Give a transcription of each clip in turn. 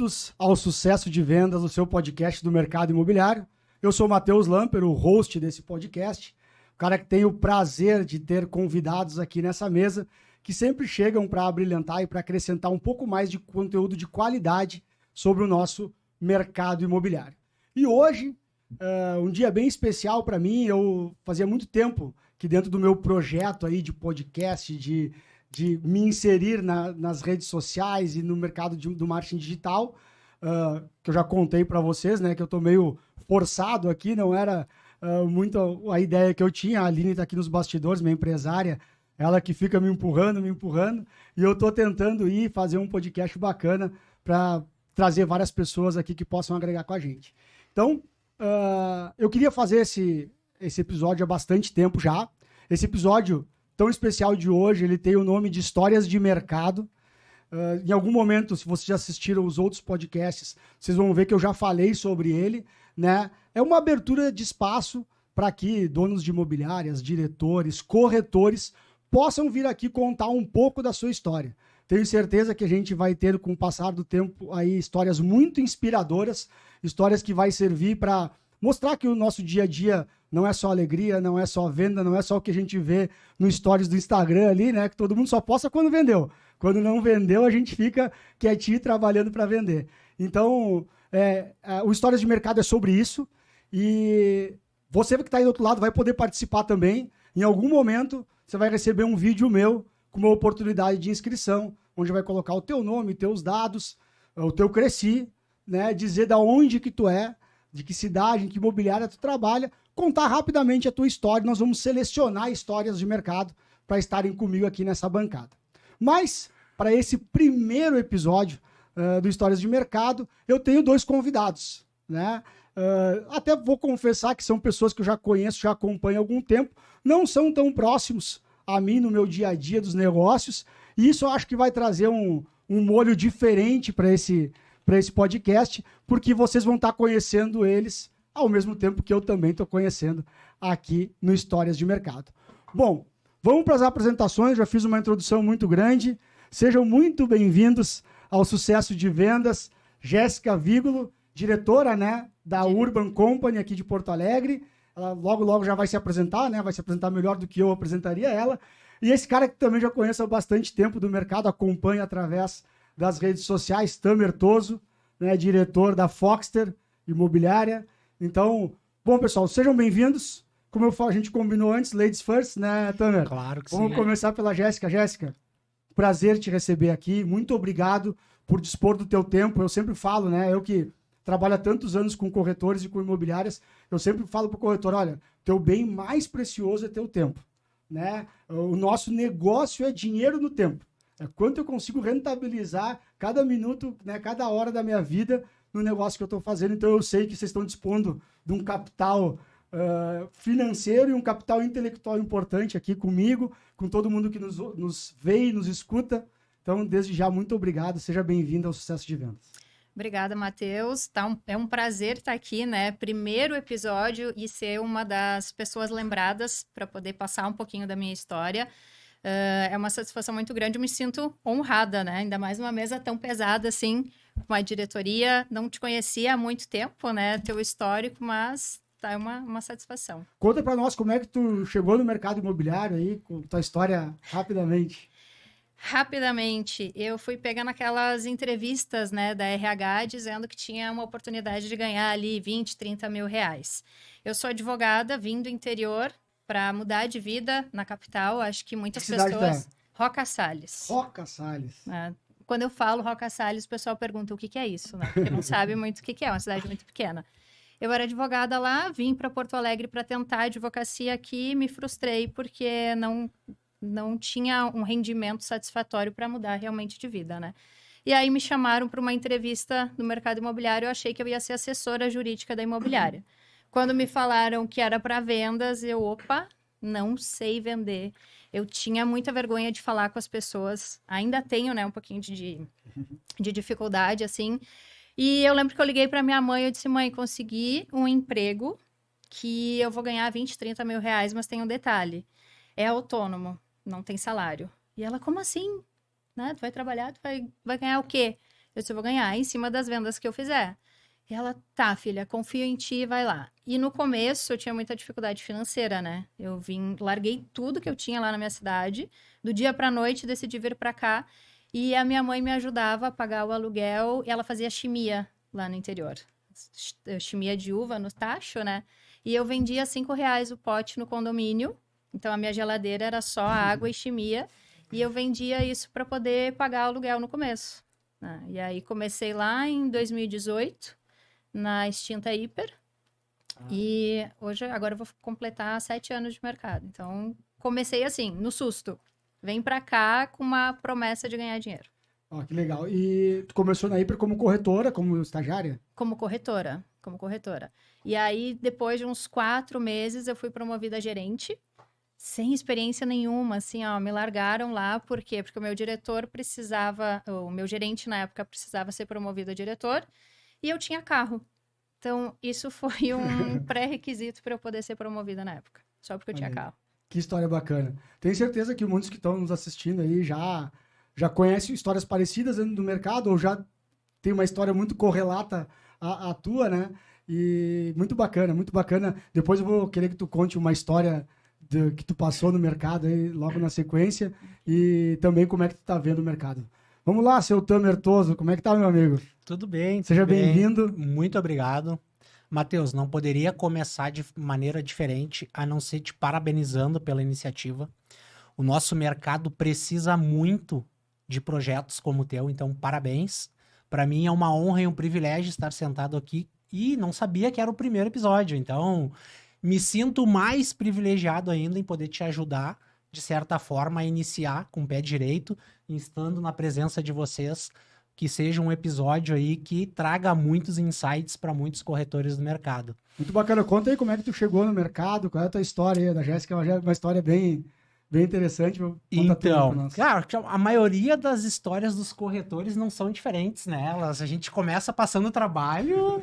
bem-vindos ao Sucesso de Vendas, o seu podcast do mercado imobiliário. Eu sou o Matheus Lamper, o host desse podcast, o cara que tem o prazer de ter convidados aqui nessa mesa, que sempre chegam para abrilhantar e para acrescentar um pouco mais de conteúdo de qualidade sobre o nosso mercado imobiliário. E hoje, um dia bem especial para mim. Eu fazia muito tempo que dentro do meu projeto aí de podcast, de me inserir nas redes sociais e no mercado do marketing digital, que eu já contei para vocês, né, que eu estou meio forçado aqui, não era muito a ideia que eu tinha. A Aline está aqui nos bastidores, minha empresária, ela que fica me empurrando, e eu estou tentando ir fazer um podcast bacana para trazer várias pessoas aqui que possam agregar com a gente. Então, eu queria fazer esse episódio há bastante tempo já. Esse episódio tão especial de hoje, ele tem o nome de Histórias de Mercado. Em algum momento, se vocês já assistiram os outros podcasts, vocês vão ver que eu já falei sobre ele, né? É uma abertura de espaço para que donos de imobiliárias, diretores, corretores possam vir aqui contar um pouco da sua história. Tenho certeza que a gente vai ter, com o passar do tempo, aí histórias muito inspiradoras, histórias que vai servir para mostrar que o nosso dia a dia não é só alegria, não é só venda, não é só o que a gente vê no stories do Instagram ali, né? Que todo mundo só posta quando vendeu. Quando não vendeu, a gente fica quietinho trabalhando para vender. Então, o Histórias de Mercado é sobre isso. E você que está aí do outro lado vai poder participar também. Em algum momento, você vai receber um vídeo meu com uma oportunidade de inscrição, onde vai colocar o teu nome, teus dados, o teu Cresci, né? Dizer da onde que tu é, de que cidade, em que imobiliária tu trabalha, contar rapidamente a tua história. Nós vamos selecionar histórias de mercado para estarem comigo aqui nessa bancada. Mas, para esse primeiro episódio do Histórias de Mercado, eu tenho 2 convidados, né? Até vou confessar que são pessoas que eu já conheço, já acompanho há algum tempo, não são tão próximos a mim no meu dia a dia dos negócios, e isso eu acho que vai trazer um molho diferente para esse podcast, porque vocês vão estar conhecendo eles ao mesmo tempo que eu também estou conhecendo aqui no Histórias de Mercado. Bom, vamos para as apresentações. Já fiz uma introdução muito grande. Sejam muito bem-vindos ao Sucesso de Vendas. Jéssica Vígolo, diretora, né, da Urban Company aqui de Porto Alegre. Ela logo já vai se apresentar, né? Vai se apresentar melhor do que eu apresentaria ela. E esse cara que também já conheço há bastante tempo do mercado, acompanha através das redes sociais, Tamer Toso, né, diretor da Foxter Imobiliária. Então, bom, pessoal, sejam bem-vindos. Como a gente combinou antes, ladies first, né, Tamer? Claro que sim. Vamos começar pela Jéssica. Jéssica, prazer te receber aqui. Muito obrigado por dispor do teu tempo. Eu sempre falo, né, eu que trabalho há tantos anos com corretores e com imobiliárias, eu sempre falo para o corretor, olha, teu bem mais precioso é teu tempo, né? O nosso negócio é dinheiro no tempo. É quanto eu consigo rentabilizar cada minuto, né, cada hora da minha vida no negócio que eu estou fazendo. Então eu sei que vocês estão dispondo de um capital financeiro e um capital intelectual importante aqui comigo, com todo mundo que nos vê e nos escuta. Então, desde já, muito obrigado. Seja bem-vindo ao Sucesso de Vendas. Obrigada, Matheus. É um prazer estar aqui, né? Primeiro episódio e ser uma das pessoas lembradas para poder passar um pouquinho da minha história. É uma satisfação muito grande. Eu me sinto honrada, né? Ainda mais numa mesa tão pesada assim, com a diretoria. Não te conhecia há muito tempo, né? Teu histórico, mas tá uma satisfação. Conta para nós como é que tu chegou no mercado imobiliário aí, com tua história rapidamente. Rapidamente, eu fui pegando aquelas entrevistas, né, da RH dizendo que tinha uma oportunidade de ganhar ali 20, 30 mil reais. Eu sou advogada, vim do interior para mudar de vida na capital. Acho que muitas pessoas... Roca Salles. Roca Salles. Quando eu falo Roca Salles, o pessoal pergunta o que é isso, né? Porque não sabe muito o que é uma cidade muito pequena. Eu era advogada lá, vim para Porto Alegre para tentar advocacia aqui, me frustrei porque não tinha um rendimento satisfatório para mudar realmente de vida, né? E aí me chamaram para uma entrevista no mercado imobiliário. Eu achei que eu ia ser assessora jurídica da imobiliária. Quando me falaram que era para vendas, não sei vender. Eu tinha muita vergonha de falar com as pessoas. Ainda tenho, né, um pouquinho de dificuldade, assim. E eu lembro que eu liguei para minha mãe, eu disse, mãe, consegui um emprego que eu vou ganhar 20, 30 mil reais, mas tem um detalhe. É autônomo, não tem salário. E ela, como assim? Né? Tu vai trabalhar, tu vai ganhar o quê? Eu disse, eu vou ganhar em cima das vendas que eu fizer. E ela, tá, filha, confio em ti, vai lá. E no começo eu tinha muita dificuldade financeira, né? Eu larguei tudo que eu tinha lá na minha cidade, do dia pra noite decidi vir pra cá. E a minha mãe me ajudava a pagar o aluguel e ela fazia chimia lá no interior. Chimia de uva no tacho, né? E eu vendia R$5 o pote no condomínio. Então a minha geladeira era só água e chimia. E eu vendia isso para poder pagar o aluguel no começo, né? E aí comecei lá em 2018, na extinta Hiper. E agora eu vou completar 7 anos de mercado. Então comecei assim, no susto. Vem para cá com uma promessa de ganhar dinheiro. Ó, que legal. E tu começou na Hiper como corretora, como estagiária? Como corretora. E aí, depois de uns 4 meses, eu fui promovida a gerente, sem experiência nenhuma, assim, ó, me largaram lá, por quê? Porque o meu gerente na época precisava ser promovido a diretor, e eu tinha carro. Então, isso foi um pré-requisito para eu poder ser promovida na época, só porque eu tinha carro. Que história bacana. Tenho certeza que muitos que estão nos assistindo aí já conhecem histórias parecidas dentro do mercado, ou já tem uma história muito correlata à tua, né? E muito bacana, muito bacana. Depois eu vou querer que tu conte uma história que tu passou no mercado aí, logo na sequência, e também como é que tu tá vendo o mercado. Vamos lá, seu Tamer Toso, como é que tá, meu amigo? Tudo bem. Seja bem-vindo. Muito obrigado. Matheus, não poderia começar de maneira diferente a não ser te parabenizando pela iniciativa. O nosso mercado precisa muito de projetos como o teu, então parabéns. Para mim é uma honra e um privilégio estar sentado aqui e não sabia que era o primeiro episódio, então me sinto mais privilegiado ainda em poder te ajudar, de certa forma, a iniciar com o pé direito, estando na presença de vocês, que seja um episódio aí que traga muitos insights para muitos corretores do mercado. Muito bacana. Conta aí como é que tu chegou no mercado, qual é a tua história aí, da Jéssica, é uma história bem interessante. Então, claro, a maioria das histórias dos corretores não são diferentes, né? A gente começa passando trabalho,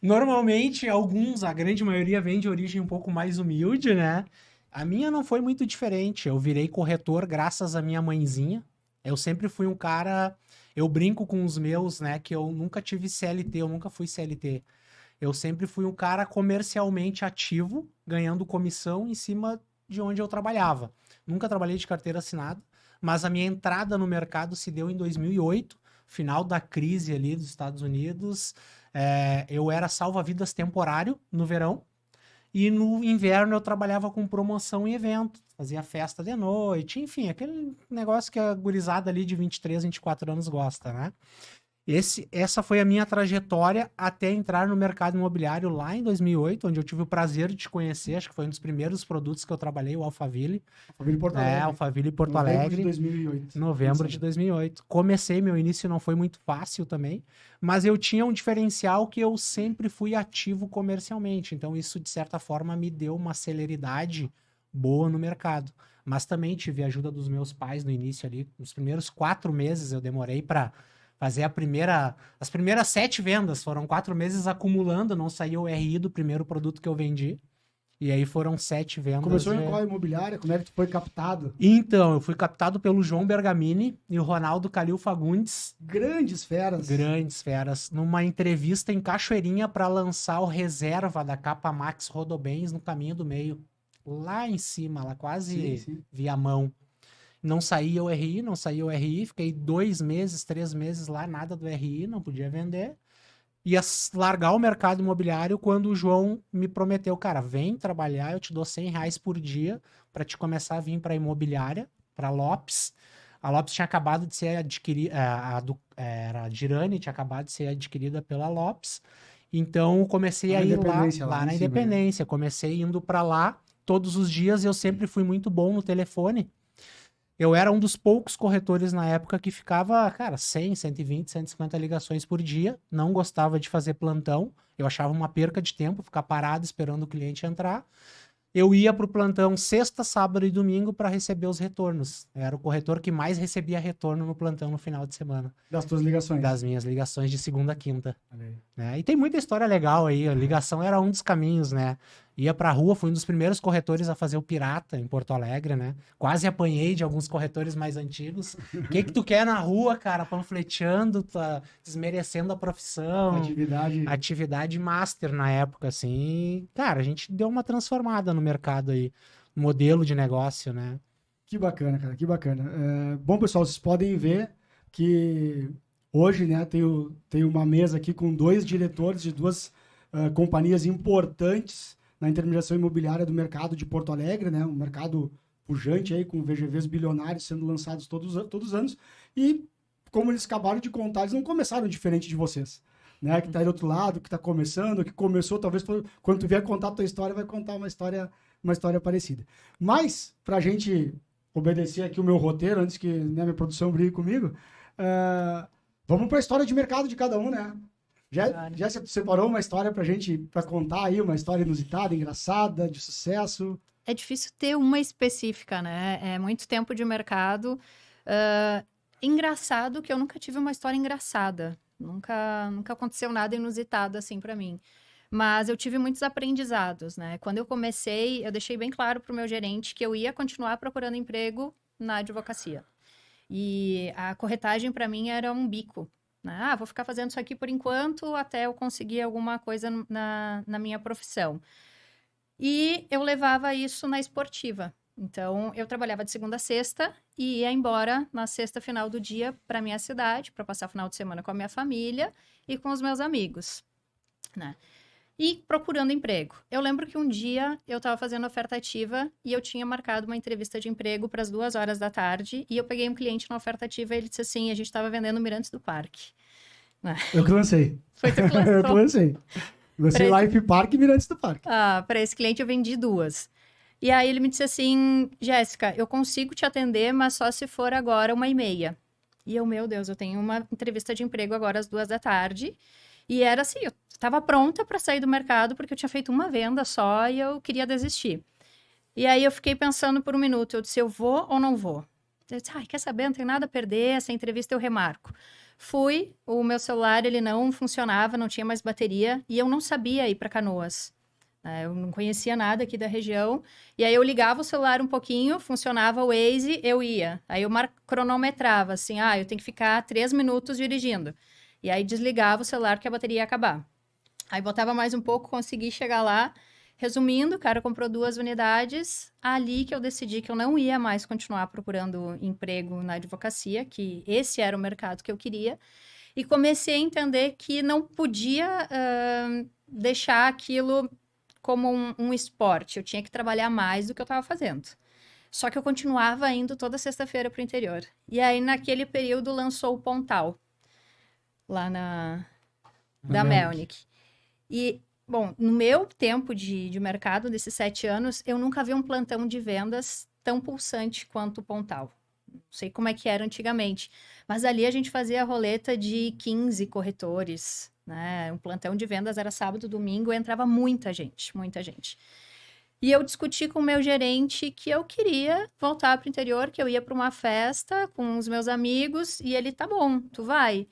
normalmente a grande maioria vem de origem um pouco mais humilde, né? A minha não foi muito diferente, eu virei corretor graças à minha mãezinha. Eu sempre fui um cara, eu brinco com os meus, né, que eu nunca tive CLT, eu nunca fui CLT. Eu sempre fui um cara comercialmente ativo, ganhando comissão em cima de onde eu trabalhava. Nunca trabalhei de carteira assinada, mas a minha entrada no mercado se deu em 2008, final da crise ali dos Estados Unidos. Eu era salva-vidas temporário no verão, e no inverno eu trabalhava com promoção e evento, fazia festa de noite, enfim, aquele negócio que a gurizada ali de 23, 24 anos gosta, né? Essa foi a minha trajetória até entrar no mercado imobiliário lá em 2008, onde eu tive o prazer de te conhecer, acho que foi um dos primeiros produtos que eu trabalhei, o Alphaville. Alphaville Porto Alegre. Alphaville Porto Alegre. Novembro de 2008. Novembro de 2008. Comecei, meu início não foi muito fácil também, mas eu tinha um diferencial que eu sempre fui ativo comercialmente, então isso de certa forma me deu uma celeridade boa no mercado. Mas também tive a ajuda dos meus pais no início ali, nos primeiros 4 meses eu demorei para fazer as primeiras 7 vendas, foram 4 meses acumulando, não saiu o RI do primeiro produto que eu vendi, e aí foram 7 vendas. Começou em qual imobiliária? Como é que tu foi captado? Então, eu fui captado pelo João Bergamini e o Ronaldo Calil Fagundes. Grandes feras. Grandes feras. Numa entrevista em Cachoeirinha para lançar o reserva da Capa Max Rodobens no Caminho do Meio. Lá em cima, lá quase via mão. Não saía o RI, fiquei 2 meses, 3 meses lá, nada do RI, não podia vender. Ia largar o mercado imobiliário quando o João me prometeu, cara, vem trabalhar, eu te dou R$100 por dia para te começar a vir para a imobiliária, para a Lopes. A Lopes tinha acabado de ser adquirida, a Girani tinha acabado de ser adquirida pela Lopes. Então, comecei a ir lá na Independência. Comecei indo para lá todos os dias e eu sempre fui muito bom no telefone. Eu era um dos poucos corretores na época que ficava, cara, 100, 120, 150 ligações por dia. Não gostava de fazer plantão. Eu achava uma perca de tempo ficar parado esperando o cliente entrar. Eu ia para o plantão sexta, sábado e domingo para receber os retornos. Eu era o corretor que mais recebia retorno no plantão no final de semana. Das tuas ligações? Das minhas ligações de segunda a quinta. Né? E tem muita história legal aí. A ligação era um dos caminhos, né? ia pra rua, fui um dos primeiros corretores a fazer o pirata em Porto Alegre, né? Quase apanhei de alguns corretores mais antigos. O que tu quer na rua, cara? Panfleteando, tá desmerecendo a profissão. Atividade master na época, assim. Cara, a gente deu uma transformada no mercado aí. Modelo de negócio, né? Que bacana, cara, que bacana. Bom, pessoal, vocês podem ver que hoje, né, tem uma mesa aqui com 2 diretores de 2 companhias importantes na intermediação imobiliária do mercado de Porto Alegre, né, um mercado pujante aí, com VGVs bilionários sendo lançados todos os anos. E, como eles acabaram de contar, eles não começaram diferente de vocês. Né, que está aí do outro lado, que está começando, que começou, talvez, quando tu vier contar a tua história, vai contar uma história parecida. Mas, para a gente obedecer aqui o meu roteiro, antes que, né, minha produção brigue comigo, vamos para a história de mercado de cada um, né? Já separou uma história para a gente, para contar aí, uma história inusitada, engraçada, de sucesso? É difícil ter uma específica, né? É muito tempo de mercado. Engraçado que eu nunca tive uma história engraçada. Nunca aconteceu nada inusitado assim para mim. Mas eu tive muitos aprendizados, né? Quando eu comecei, eu deixei bem claro para o meu gerente que eu ia continuar procurando emprego na advocacia. E a corretagem para mim era um bico, né? Vou ficar fazendo isso aqui por enquanto até eu conseguir alguma coisa na minha profissão. E eu levava isso na esportiva. Então, eu trabalhava de segunda a sexta e ia embora na sexta final do dia para minha cidade, para passar o final de semana com a minha família e com os meus amigos, né? E procurando emprego. Eu lembro que um dia eu estava fazendo oferta ativa e eu tinha marcado uma entrevista de emprego para as 2h da tarde e eu peguei um cliente na oferta ativa e ele disse assim, a gente estava vendendo Mirantes do Parque. Eu que lancei. Foi tu que lançou? Eu que lancei. Lancei Life Park e Mirantes do Parque. Para esse cliente eu vendi 2. E aí ele me disse assim, Jéssica, eu consigo te atender, mas só se for agora 1h30. E eu, meu Deus, eu tenho uma entrevista de emprego agora às 2 da tarde. E era assim, eu estava pronta para sair do mercado, porque eu tinha feito uma venda só e eu queria desistir. E aí eu fiquei pensando por um minuto, eu disse, eu vou ou não vou? Eu disse, quer saber, não tem nada a perder, essa entrevista eu remarco. Fui, o meu celular ele não funcionava, não tinha mais bateria, e eu não sabia ir para Canoas. Eu não conhecia nada aqui da região, e aí eu ligava o celular um pouquinho, funcionava o Waze, eu ia. Aí eu cronometrava, assim, eu tenho que ficar 3 minutos dirigindo. E aí desligava o celular que a bateria ia acabar. Aí botava mais um pouco, consegui chegar lá. Resumindo, o cara comprou 2 unidades. Ali que eu decidi que eu não ia mais continuar procurando emprego na advocacia, que esse era o mercado que eu queria. E comecei a entender que não podia deixar aquilo como um esporte. Eu tinha que trabalhar mais do que eu estava fazendo. Só que eu continuava indo toda sexta-feira para o interior. E aí, naquele período, lançou o Pontal. Lá da Melnick. E, bom, no meu tempo de mercado, desses 7 anos, eu nunca vi um plantão de vendas tão pulsante quanto o Pontal. Não sei como é que era antigamente, mas ali a gente fazia a roleta de 15 corretores, né? Um plantão de vendas era sábado, domingo, e entrava muita gente, muita gente. E eu discuti com o meu gerente que eu queria voltar para o interior, que eu ia para uma festa com os meus amigos, e ele, tá bom, tu vai,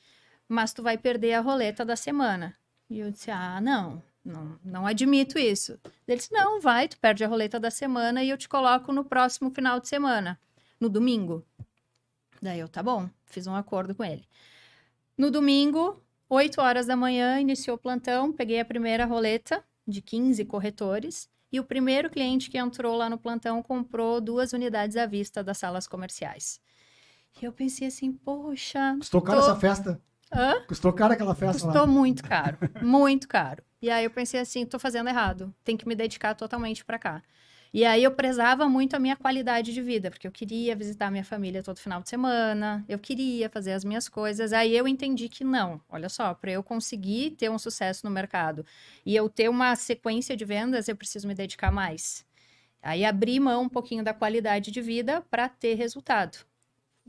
mas tu vai perder a roleta da semana. E eu disse, não admito isso. Ele disse, não, vai, tu perde a roleta da semana e eu te coloco no próximo final de semana, no domingo. Daí eu, tá bom, fiz um acordo com ele. No domingo, 8h da manhã, iniciou o plantão, peguei a primeira roleta de 15 corretores e o primeiro cliente que entrou lá no plantão comprou 2 unidades à vista das salas comerciais. E eu pensei assim, poxa... Custou caro essa festa? Custou caro aquela festa lá? Custou muito caro, muito caro. E aí eu pensei assim, tô fazendo errado, tenho que me dedicar totalmente para cá. E aí eu prezava muito a minha qualidade de vida, porque eu queria visitar minha família todo final de semana, eu queria fazer as minhas coisas. Aí eu entendi que não, olha só, para eu conseguir ter um sucesso no mercado e eu ter uma sequência de vendas, eu preciso me dedicar mais. Aí abri mão um pouquinho da qualidade de vida para ter resultado.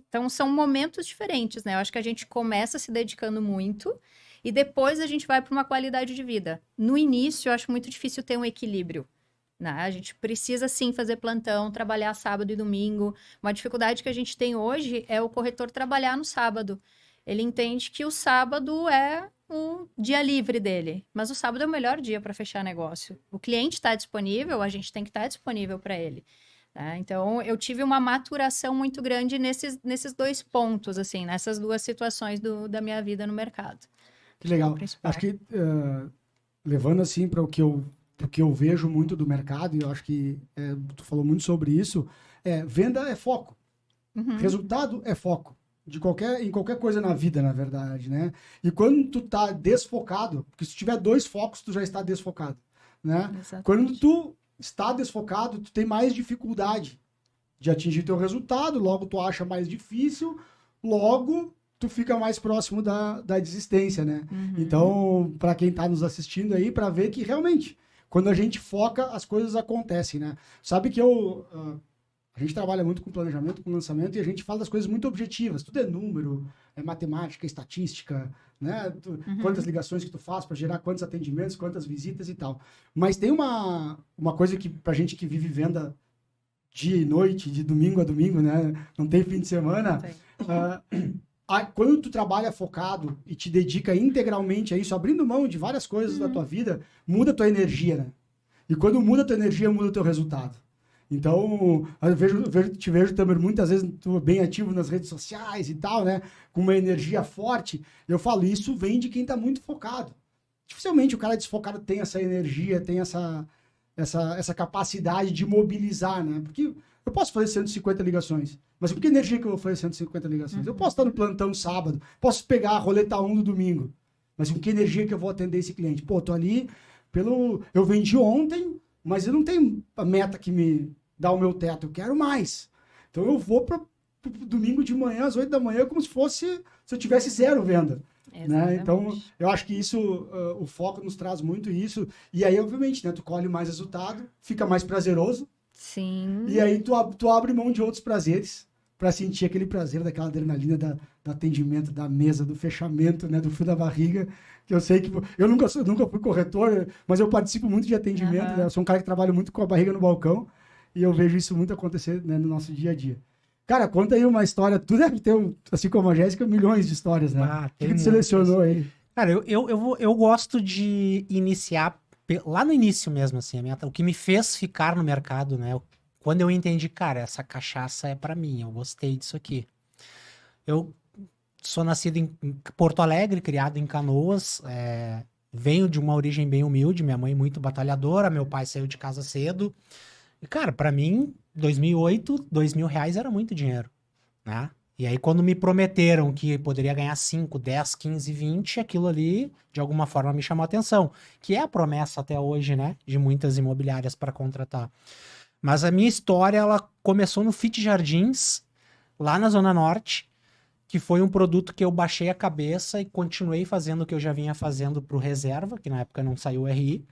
Então, são momentos diferentes, né? Eu acho que a gente começa se dedicando muito e depois a gente vai para uma qualidade de vida. No início, eu acho muito difícil ter um equilíbrio, né? A gente precisa, sim, fazer plantão, trabalhar sábado e domingo. Uma dificuldade que a gente tem hoje é o corretor trabalhar no sábado. Ele entende que o sábado é o dia livre dele, mas o sábado é o melhor dia para fechar negócio. O cliente está disponível, a gente tem que estar disponível para ele. Tá? Então, eu tive uma maturação muito grande nesses dois pontos, assim, nessas duas situações da minha vida no mercado. Que legal. Principal. Acho que, levando assim para o que eu vejo muito do mercado, e eu acho que tu falou muito sobre isso, venda é foco. Uhum. Resultado é foco. Em qualquer coisa na vida, na verdade, né? E quando tu tá desfocado, porque se tiver 2 focos, tu já está desfocado, né? Exatamente. Quando tu está desfocado, tu tem mais dificuldade de atingir teu resultado, logo tu acha mais difícil, logo tu fica mais próximo da desistência, né? Uhum. Então, para quem tá nos assistindo aí, para ver que realmente, quando a gente foca, as coisas acontecem, né? Sabe que a gente trabalha muito com planejamento, com lançamento, e a gente fala das coisas muito objetivas. Tudo é número, é matemática, estatística, né? Quantas ligações que tu faz para gerar quantos atendimentos, quantas visitas e tal. Mas tem uma coisa que pra gente que vive venda dia e noite, de domingo a domingo, né? Não tem fim de semana. Quando tu trabalha focado e te dedica integralmente a isso, abrindo mão de várias coisas da tua vida, muda a tua energia, né? E quando muda a tua energia, muda o teu resultado. Então, te vejo também muitas vezes tu bem ativo nas redes sociais e tal, né? Com uma energia forte. Eu falo, isso vem de quem tá muito focado. Dificilmente o cara desfocado tem essa energia, tem essa capacidade de mobilizar, né? Porque eu posso fazer 150 ligações, mas com que energia que eu vou fazer 150 ligações? Eu posso estar no plantão sábado, posso pegar a roleta 1 no domingo, mas com que energia que eu vou atender esse cliente? Pô, tô ali eu vendi ontem, mas eu não tenho a meta que me dá o meu teto, eu quero mais. Então eu vou para domingo de manhã, às 8 da manhã, como se eu tivesse 0 venda. Né? Então, eu acho que isso, o foco nos traz muito isso. E aí, obviamente, né, tu colhe mais resultado, fica mais prazeroso. Sim. E aí tu abre mão de outros prazeres para sentir aquele prazer daquela adrenalina do atendimento, da mesa, do fechamento, né, do frio da barriga. Que eu sei que eu nunca fui corretor, mas eu participo muito de atendimento. Né? Eu sou um cara que trabalha muito com a barriga no balcão e eu vejo isso muito acontecer, né, no nosso dia a dia. Cara, conta aí uma história. Tu deve ter, assim como a Jéssica, milhões de histórias, né? O que tu selecionou aí? Cara, eu gosto de iniciar lá no início mesmo, assim, o que me fez ficar no mercado, né? Quando eu entendi, cara, essa cachaça é pra mim, eu gostei disso aqui. Eu sou nascido em Porto Alegre, criado em Canoas, venho de uma origem bem humilde, minha mãe muito batalhadora, meu pai saiu de casa cedo. E, cara, pra mim, 2008, R$2.000 era muito dinheiro, né? E aí, quando me prometeram que poderia ganhar 5, 10, 15, 20, aquilo ali, de alguma forma, me chamou a atenção. Que é a promessa até hoje, né? De muitas imobiliárias para contratar. Mas a minha história, ela começou no Fit Jardins, lá na Zona Norte, que foi um produto que eu baixei a cabeça e continuei fazendo o que eu já vinha fazendo pro Reserva, que na época não saiu o RI.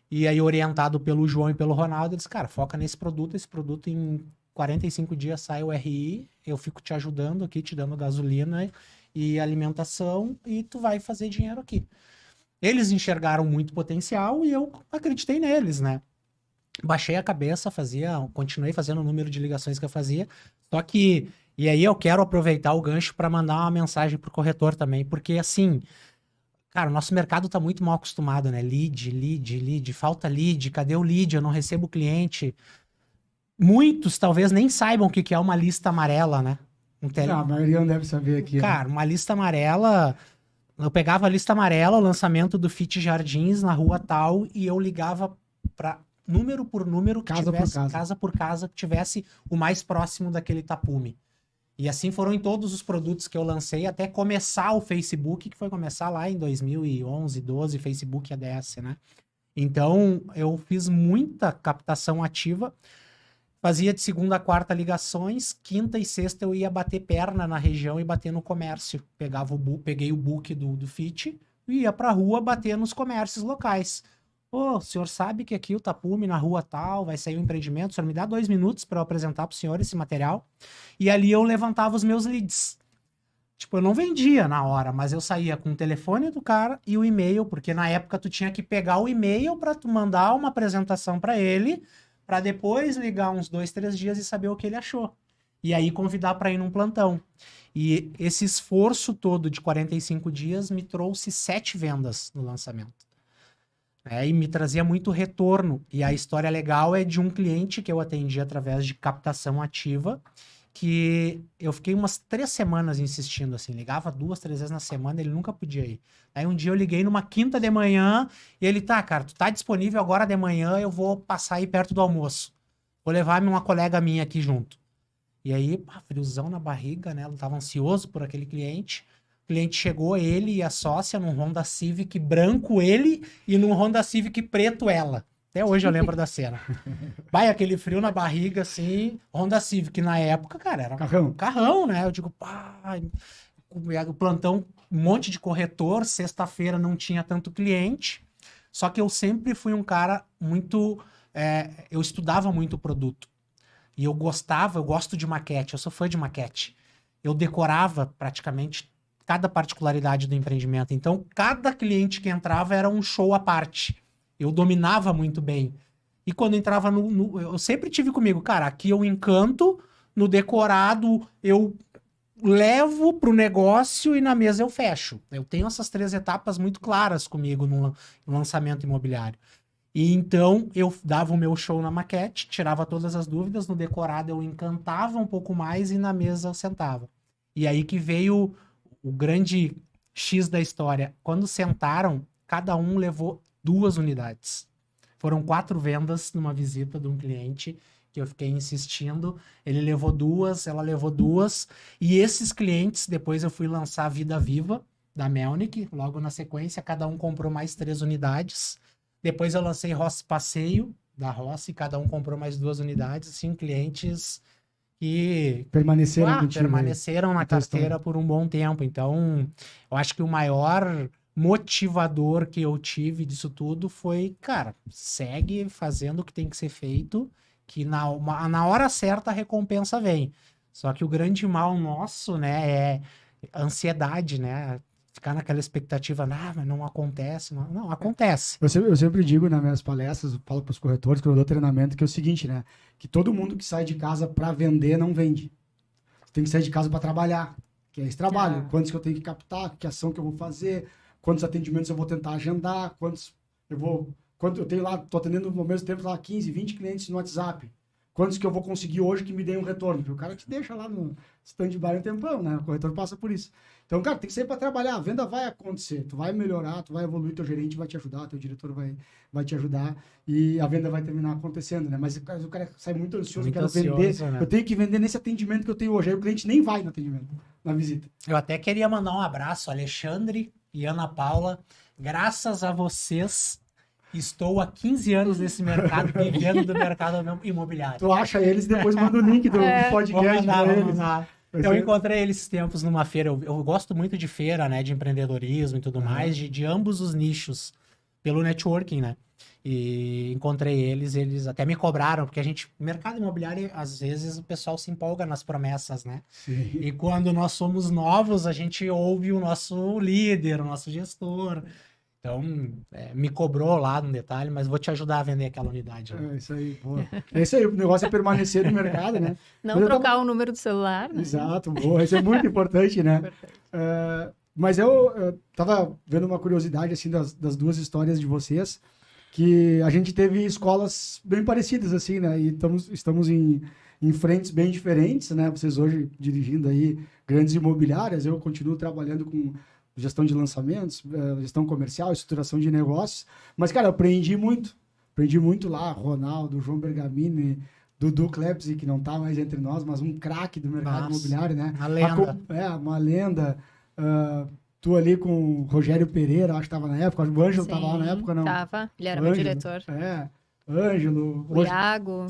E aí, orientado pelo João e pelo Ronaldo, eu disse, cara, foca nesse produto. Esse produto em 45 dias sai o RI, eu fico te ajudando aqui, te dando gasolina e alimentação, e tu vai fazer dinheiro aqui. Eles enxergaram muito potencial e eu acreditei neles, né? Baixei a cabeça, continuei fazendo o número de ligações que eu fazia, só que, e aí eu quero aproveitar o gancho para mandar uma mensagem pro corretor também, porque assim, cara, o nosso mercado tá muito mal acostumado, né? Lead, falta lead, cadê o lead? Eu não recebo cliente. Muitos talvez nem saibam o que é uma lista amarela, né? A maioria não deve saber aqui. Cara, uma lista amarela... Eu pegava a lista amarela, o lançamento do Fit Jardins na rua tal, e eu ligava para número por número, casa por casa, que tivesse o mais próximo daquele tapume. E assim foram em todos os produtos que eu lancei, até começar o Facebook, que foi começar lá em 2011, 12, Facebook ADS, né? Então, eu fiz muita captação ativa, fazia de segunda a quarta ligações, quinta e sexta eu ia bater perna na região e bater no comércio. Peguei o book do Fit e ia pra rua bater nos comércios locais. Ô, o senhor sabe que aqui o tapume na rua tal, vai sair um empreendimento, o senhor me dá 2 minutos para eu apresentar pro senhor esse material? E ali eu levantava os meus leads. Tipo, eu não vendia na hora, mas eu saía com o telefone do cara e o e-mail, porque na época tu tinha que pegar o e-mail para tu mandar uma apresentação para ele, para depois ligar uns 2, 3 dias e saber o que ele achou. e aí convidar para ir num plantão. E esse esforço todo de 45 dias me trouxe 7 vendas no lançamento. E me trazia muito retorno. E a história legal é de um cliente que eu atendi através de captação ativa, que eu fiquei umas 3 semanas insistindo, assim, ligava 2, 3 vezes na semana, ele nunca podia ir. Aí um dia eu liguei numa quinta de manhã e ele, tá, cara, tu tá disponível agora de manhã, eu vou passar aí perto do almoço. Vou levar uma colega minha aqui junto. E aí, friozão na barriga, né? Eu tava ansioso por aquele cliente. O cliente chegou, ele e a sócia, num Honda Civic branco, ele, e num Honda Civic preto, ela. Até hoje eu lembro da cena. Vai, aquele frio na barriga, assim, Honda Civic na época, cara, era um carrão, né? Eu digo, pá, o plantão, um monte de corretor, sexta-feira não tinha tanto cliente, só que eu sempre fui um cara muito... eu estudava muito o produto. E eu gosto de maquete, eu sou fã de maquete. Eu decorava praticamente cada particularidade do empreendimento. Então, cada cliente que entrava era um show à parte. Eu dominava muito bem. E quando entrava eu sempre tive comigo, cara, aqui eu encanto, no decorado eu levo pro negócio e na mesa eu fecho. Eu tenho essas 3 etapas muito claras comigo no lançamento imobiliário. E então eu dava o meu show na maquete, tirava todas as dúvidas, no decorado eu encantava um pouco mais e na mesa eu sentava. E aí que veio o grande X da história. Quando sentaram, cada um levou 2 unidades. Foram 4 vendas numa visita de um cliente que eu fiquei insistindo. Ele levou 2, ela levou 2. E esses clientes, depois eu fui lançar a Vida Viva, da Melnick. Logo na sequência, cada um comprou mais 3 unidades. Depois eu lancei Rossi Passeio, da Rossi, cada um comprou mais 2 unidades. Assim, clientes que permaneceram na carteira por um bom tempo. Então, eu acho que o maior motivador que eu tive disso tudo foi, cara, segue fazendo o que tem que ser feito, que na hora certa a recompensa vem. Só que o grande mal nosso, né, é a ansiedade, né? Ficar naquela expectativa, mas não acontece. Não, acontece. Eu sempre digo nas minhas palestras, eu falo para os corretores, quando eu dou treinamento, que é o seguinte, né? Que todo mundo que sai de casa para vender não vende. Você tem que sair de casa para trabalhar, que é esse trabalho. Quantos que eu tenho que captar, que ação que eu vou fazer, quantos atendimentos eu vou tentar agendar, quanto eu tenho lá, tô atendendo no mesmo tempo lá 15, 20 clientes no WhatsApp. Quantos que eu vou conseguir hoje que me deem um retorno? Porque o cara te deixa lá no stand-by um tempão, né? O corretor passa por isso. Então, cara, tem que sair para trabalhar. A venda vai acontecer. Tu vai melhorar, tu vai evoluir, teu gerente vai te ajudar, teu diretor vai te ajudar e a venda vai terminar acontecendo, né? Mas o cara sai muito ansioso, quero vender. Né? Eu tenho que vender nesse atendimento que eu tenho hoje. Aí o cliente nem vai no atendimento, na visita. Eu até queria mandar um abraço, Alexandre e Ana Paula. Graças a vocês... Estou há 15 anos nesse mercado, vivendo do mercado imobiliário. Tu acha eles e depois manda o link do podcast para eles. Eu encontrei eles esses tempos numa feira. Eu gosto muito de feira, né? De empreendedorismo e tudo mais, de ambos os nichos, pelo networking, né? E encontrei eles até me cobraram, porque mercado imobiliário, às vezes o pessoal se empolga nas promessas, né? Sim. E quando nós somos novos, a gente ouve o nosso líder, o nosso gestor. Então, me cobrou lá no detalhe, mas vou te ajudar a vender aquela unidade. Né? É isso aí, pô. É isso aí, o negócio é permanecer no mercado, né? Não trocar o número do celular, né? Exato, boa. Isso é muito importante, né? Mas eu tava vendo uma curiosidade, assim, das 2 histórias de vocês, que a gente teve escolas bem parecidas, assim, né? E estamos em frentes bem diferentes, né? Vocês hoje dirigindo aí grandes imobiliárias, eu continuo trabalhando com gestão de lançamentos, gestão comercial, estruturação de negócios. Mas, cara, eu aprendi muito lá. Ronaldo, João Bergamini, Dudu Klepsi, que não tá mais entre nós, mas um craque do mercado imobiliário, né? Uma lenda. Uma lenda. Tu ali com o Rogério Pereira, acho que tava na época. O Ângelo tava lá na época, não? Tava, ele era meu diretor. Ângelo. O Iago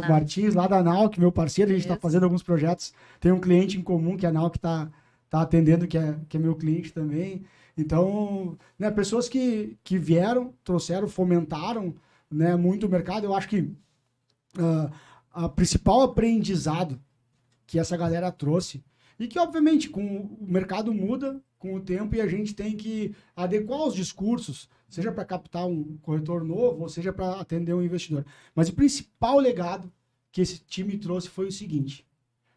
Martins, lá da Nauk, meu parceiro. A gente tá fazendo alguns projetos. Tem um cliente em comum, que a Nauk tá atendendo, que é meu cliente também. Então, né, pessoas que vieram, trouxeram, fomentaram, né, muito o mercado. Eu acho que a principal aprendizado que essa galera trouxe, e que, obviamente, o mercado muda com o tempo e a gente tem que adequar os discursos, seja para captar um corretor novo, ou seja para atender um investidor. Mas o principal legado que esse time trouxe foi o seguinte: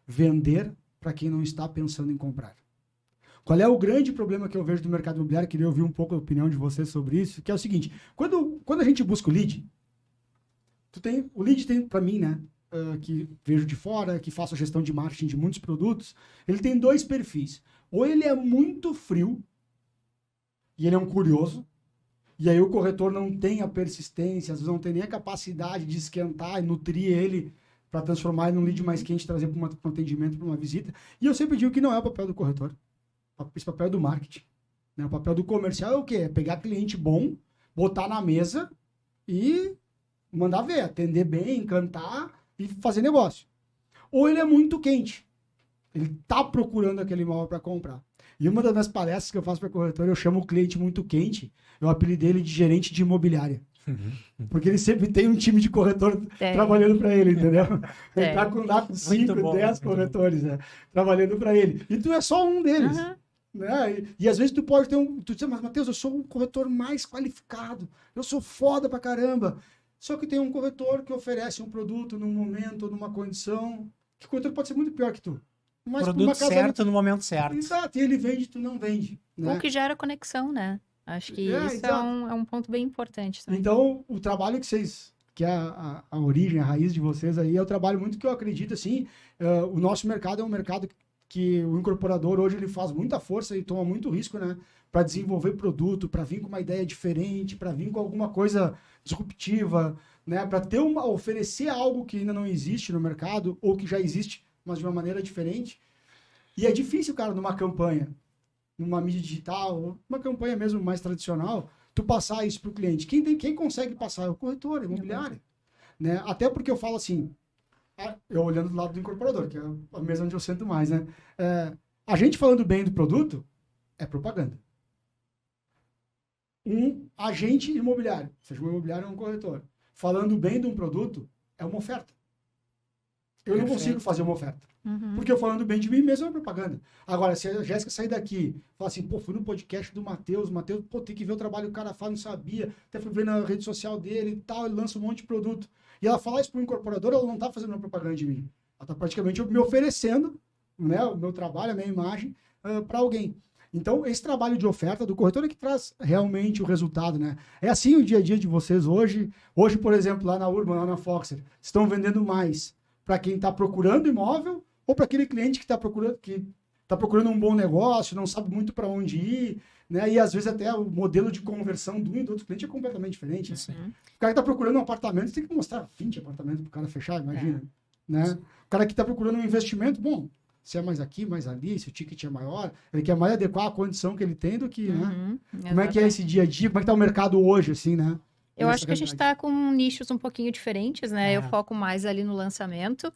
vender para quem não está pensando em comprar. Qual é o grande problema que eu vejo do mercado imobiliário? Queria ouvir um pouco a opinião de vocês sobre isso, que é o seguinte, quando a gente busca o lead, o lead tem, para mim, né, que vejo de fora, que faço a gestão de marketing de muitos produtos, ele tem 2 perfis. Ou ele é muito frio, e ele é um curioso, e aí o corretor não tem a persistência, às vezes não tem nem a capacidade de esquentar e nutrir ele para transformar ele num lead mais quente, trazer para um atendimento, para uma visita. E eu sempre digo que não é o papel do corretor. Esse papel é do marketing. Né? O papel do comercial é o quê? É pegar cliente bom, botar na mesa e mandar ver, atender bem, encantar e fazer negócio. Ou ele é muito quente. Ele está procurando aquele imóvel para comprar. E uma das minhas palestras que eu faço para corretor, eu chamo o cliente muito quente, eu apelidei ele de gerente de imobiliária. Porque ele sempre tem um time de corretor trabalhando para ele, entendeu? Ele está com lá com 5, 10 corretores trabalhando para ele. E tu é só um deles. Né? E às vezes tu pode ter tu diz, mas Matheus, eu sou um corretor mais qualificado, eu sou foda pra caramba. Só que tem um corretor que oferece um produto num momento, numa condição, que o corretor pode ser muito pior que tu. Mas produto certo no momento certo. Exato, e ele vende, tu não vende. Né? O que gera conexão, né? Acho que isso é um ponto bem importante também. Então, o trabalho que é a origem, a raiz de vocês aí, é o trabalho muito que eu acredito, assim, o nosso mercado é um mercado que o incorporador hoje ele faz muita força e toma muito risco, né? Para desenvolver produto, para vir com uma ideia diferente, para vir com alguma coisa disruptiva, né? Para oferecer algo que ainda não existe no mercado ou que já existe, mas de uma maneira diferente. E é difícil, cara, numa campanha, numa mídia digital, uma campanha mesmo mais tradicional, tu passar isso para o cliente. Quem consegue passar é o corretor, imobiliário. Né? Até porque eu falo assim, eu olhando do lado do incorporador, que é a mesa onde eu sento mais, né? A gente falando bem do produto é propaganda. Um agente imobiliário, seja um imobiliário ou um corretor, falando bem de um produto é uma oferta. Eu não consigo fazer uma oferta. Porque eu falando bem de mim mesmo é uma propaganda. Agora, se a Jéssica sair daqui e falar assim, pô, fui no podcast do Matheus, pô, tem que ver o trabalho que o cara faz, não sabia, até fui ver na rede social dele e tal, ele lança um monte de produto. E ela falar isso para o incorporador, ela não está fazendo uma propaganda de mim. Ela está praticamente me oferecendo, né, o meu trabalho, a minha imagem, para alguém. Então, esse trabalho de oferta do corretor é que traz realmente o resultado, né? É assim o dia a dia de vocês hoje. Hoje, por exemplo, lá na Urban, lá na Foxer, estão vendendo mais para quem está procurando imóvel ou para aquele cliente que está procurando um bom negócio, não sabe muito para onde ir, né? E às vezes até o modelo de conversão do e do outro cliente é completamente diferente. Né? O cara que está procurando um apartamento, você tem que mostrar 20 apartamentos para o cara fechar, imagina. Né? O cara que está procurando um investimento, bom, se é mais aqui, mais ali, se o ticket é maior, ele quer mais adequar a condição que ele tem do que, né? Como é que é esse dia a dia, como é que está o mercado hoje, assim, né? Eu acho que a gente está com nichos um pouquinho diferentes, né? Eu foco mais ali no lançamento,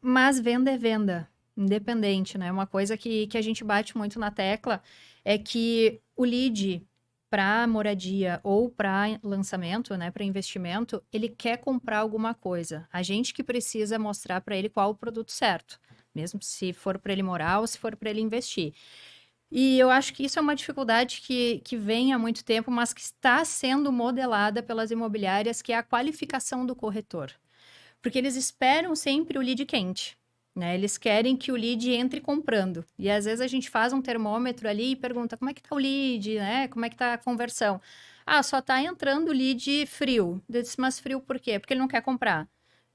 mas venda é venda, independente, né? Uma coisa que a gente bate muito na tecla é que o lead para moradia ou para lançamento, né, para investimento, ele quer comprar alguma coisa. A gente que precisa mostrar para ele qual o produto certo, mesmo se for para ele morar ou se for para ele investir. E eu acho que isso é uma dificuldade que vem há muito tempo, mas que está sendo modelada pelas imobiliárias, que é a qualificação do corretor. Porque eles esperam sempre o lead quente, né? Eles querem que o lead entre comprando. E às vezes a gente faz um termômetro ali e pergunta como é que está o lead, né? Como é que está a conversão? Ah, só está entrando o lead frio. Eu disse, mas frio por quê? Porque ele não quer comprar. Eu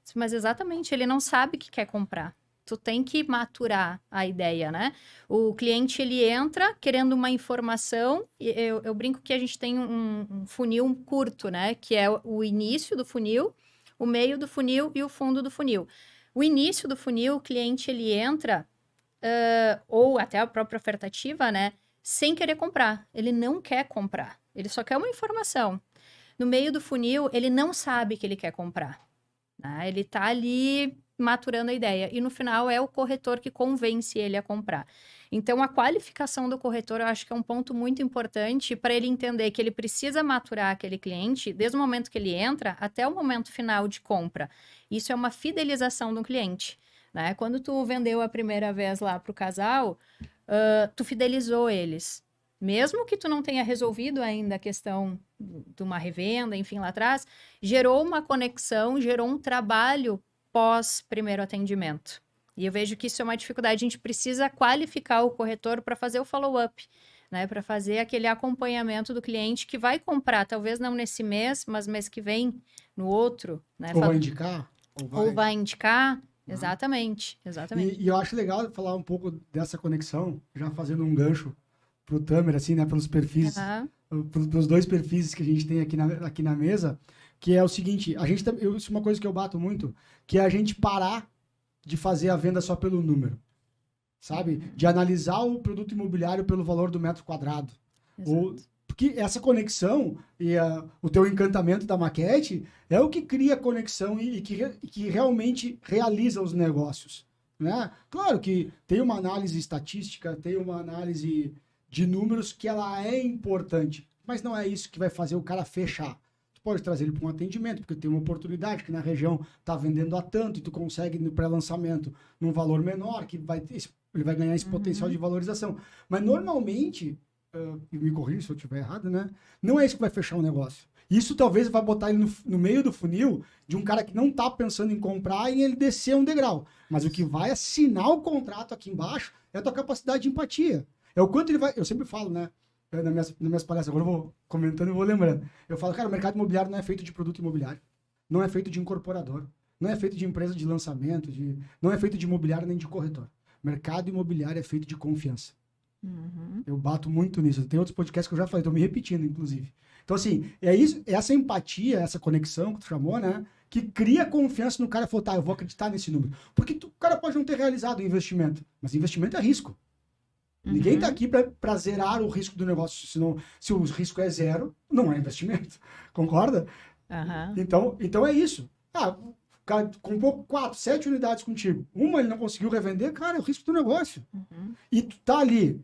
disse, mas exatamente, ele não sabe que quer comprar. Tu tem que maturar a ideia, né? O cliente, ele entra querendo uma informação, eu brinco que a gente tem um funil curto, né? Que é o início do funil, o meio do funil e o fundo do funil. O início do funil, o cliente, ele entra, ou até a própria ofertativa, né? Sem querer comprar. Ele não quer comprar. Ele só quer uma informação. No meio do funil, ele não sabe que ele quer comprar. Né? Ele tá ali maturando a ideia. E no final é o corretor que convence ele a comprar. Então, a qualificação do corretor, eu acho que é um ponto muito importante para ele entender que ele precisa maturar aquele cliente desde o momento que ele entra até o momento final de compra. Isso é uma fidelização do cliente. Né? Quando tu vendeu a primeira vez lá para o casal, tu fidelizou eles. Mesmo que tu não tenha resolvido ainda a questão de uma revenda, enfim, lá atrás, gerou uma conexão, gerou um trabalho pós primeiro atendimento. E eu vejo que isso é uma dificuldade. A gente precisa qualificar o corretor para fazer o follow-up, né? Para fazer aquele acompanhamento do cliente que vai comprar, talvez não nesse mês, mas mês que vem, no outro, né? Ou vai indicar. Ou vai indicar. Exatamente. E eu acho legal falar um pouco dessa conexão, já fazendo um gancho pro Tamer, assim, né? Pelos perfis, pelos 2 perfis que a gente tem aqui na mesa, que é o seguinte, isso é uma coisa que eu bato muito, que é a gente parar de fazer a venda só pelo número, sabe? De analisar o produto imobiliário pelo valor do metro quadrado. Porque essa conexão e o teu encantamento da maquete é o que cria conexão e que realmente realiza os negócios, né? Claro que tem uma análise estatística, tem uma análise de números que ela é importante, mas não é isso que vai fazer o cara fechar. Pode trazer ele para um atendimento, porque tem uma oportunidade que na região está vendendo a tanto e tu consegue no pré-lançamento num valor menor, que ele vai ganhar esse potencial de valorização. Mas normalmente, me corrija se eu estiver errado, né? Não é isso que vai fechar o negócio. Isso talvez vai botar ele no meio do funil de um cara que não está pensando em comprar e ele descer um degrau. Mas o que vai assinar o contrato aqui embaixo é a tua capacidade de empatia. É o quanto ele vai... Eu sempre falo, né? Nas minhas palestras, agora eu vou comentando e vou lembrando. Eu falo, cara, o mercado imobiliário não é feito de produto imobiliário, não é feito de incorporador, não é feito de empresa de lançamento, não é feito de imobiliário nem de corretor. Mercado imobiliário é feito de confiança. Eu bato muito nisso. Tem outros podcasts que eu já falei, estou me repetindo, inclusive. Então, assim, é isso, essa empatia, essa conexão que tu chamou, né? Que cria confiança no cara e falou, tá, eu vou acreditar nesse número. Porque o cara pode não ter realizado o investimento, mas investimento é risco. Ninguém está aqui para zerar o risco do negócio, senão, se o risco é 0, não é investimento. Concorda? Então é isso. O cara comprou 4, 7 unidades contigo. Uma ele não conseguiu revender, cara, é o risco do negócio. E tu tá ali,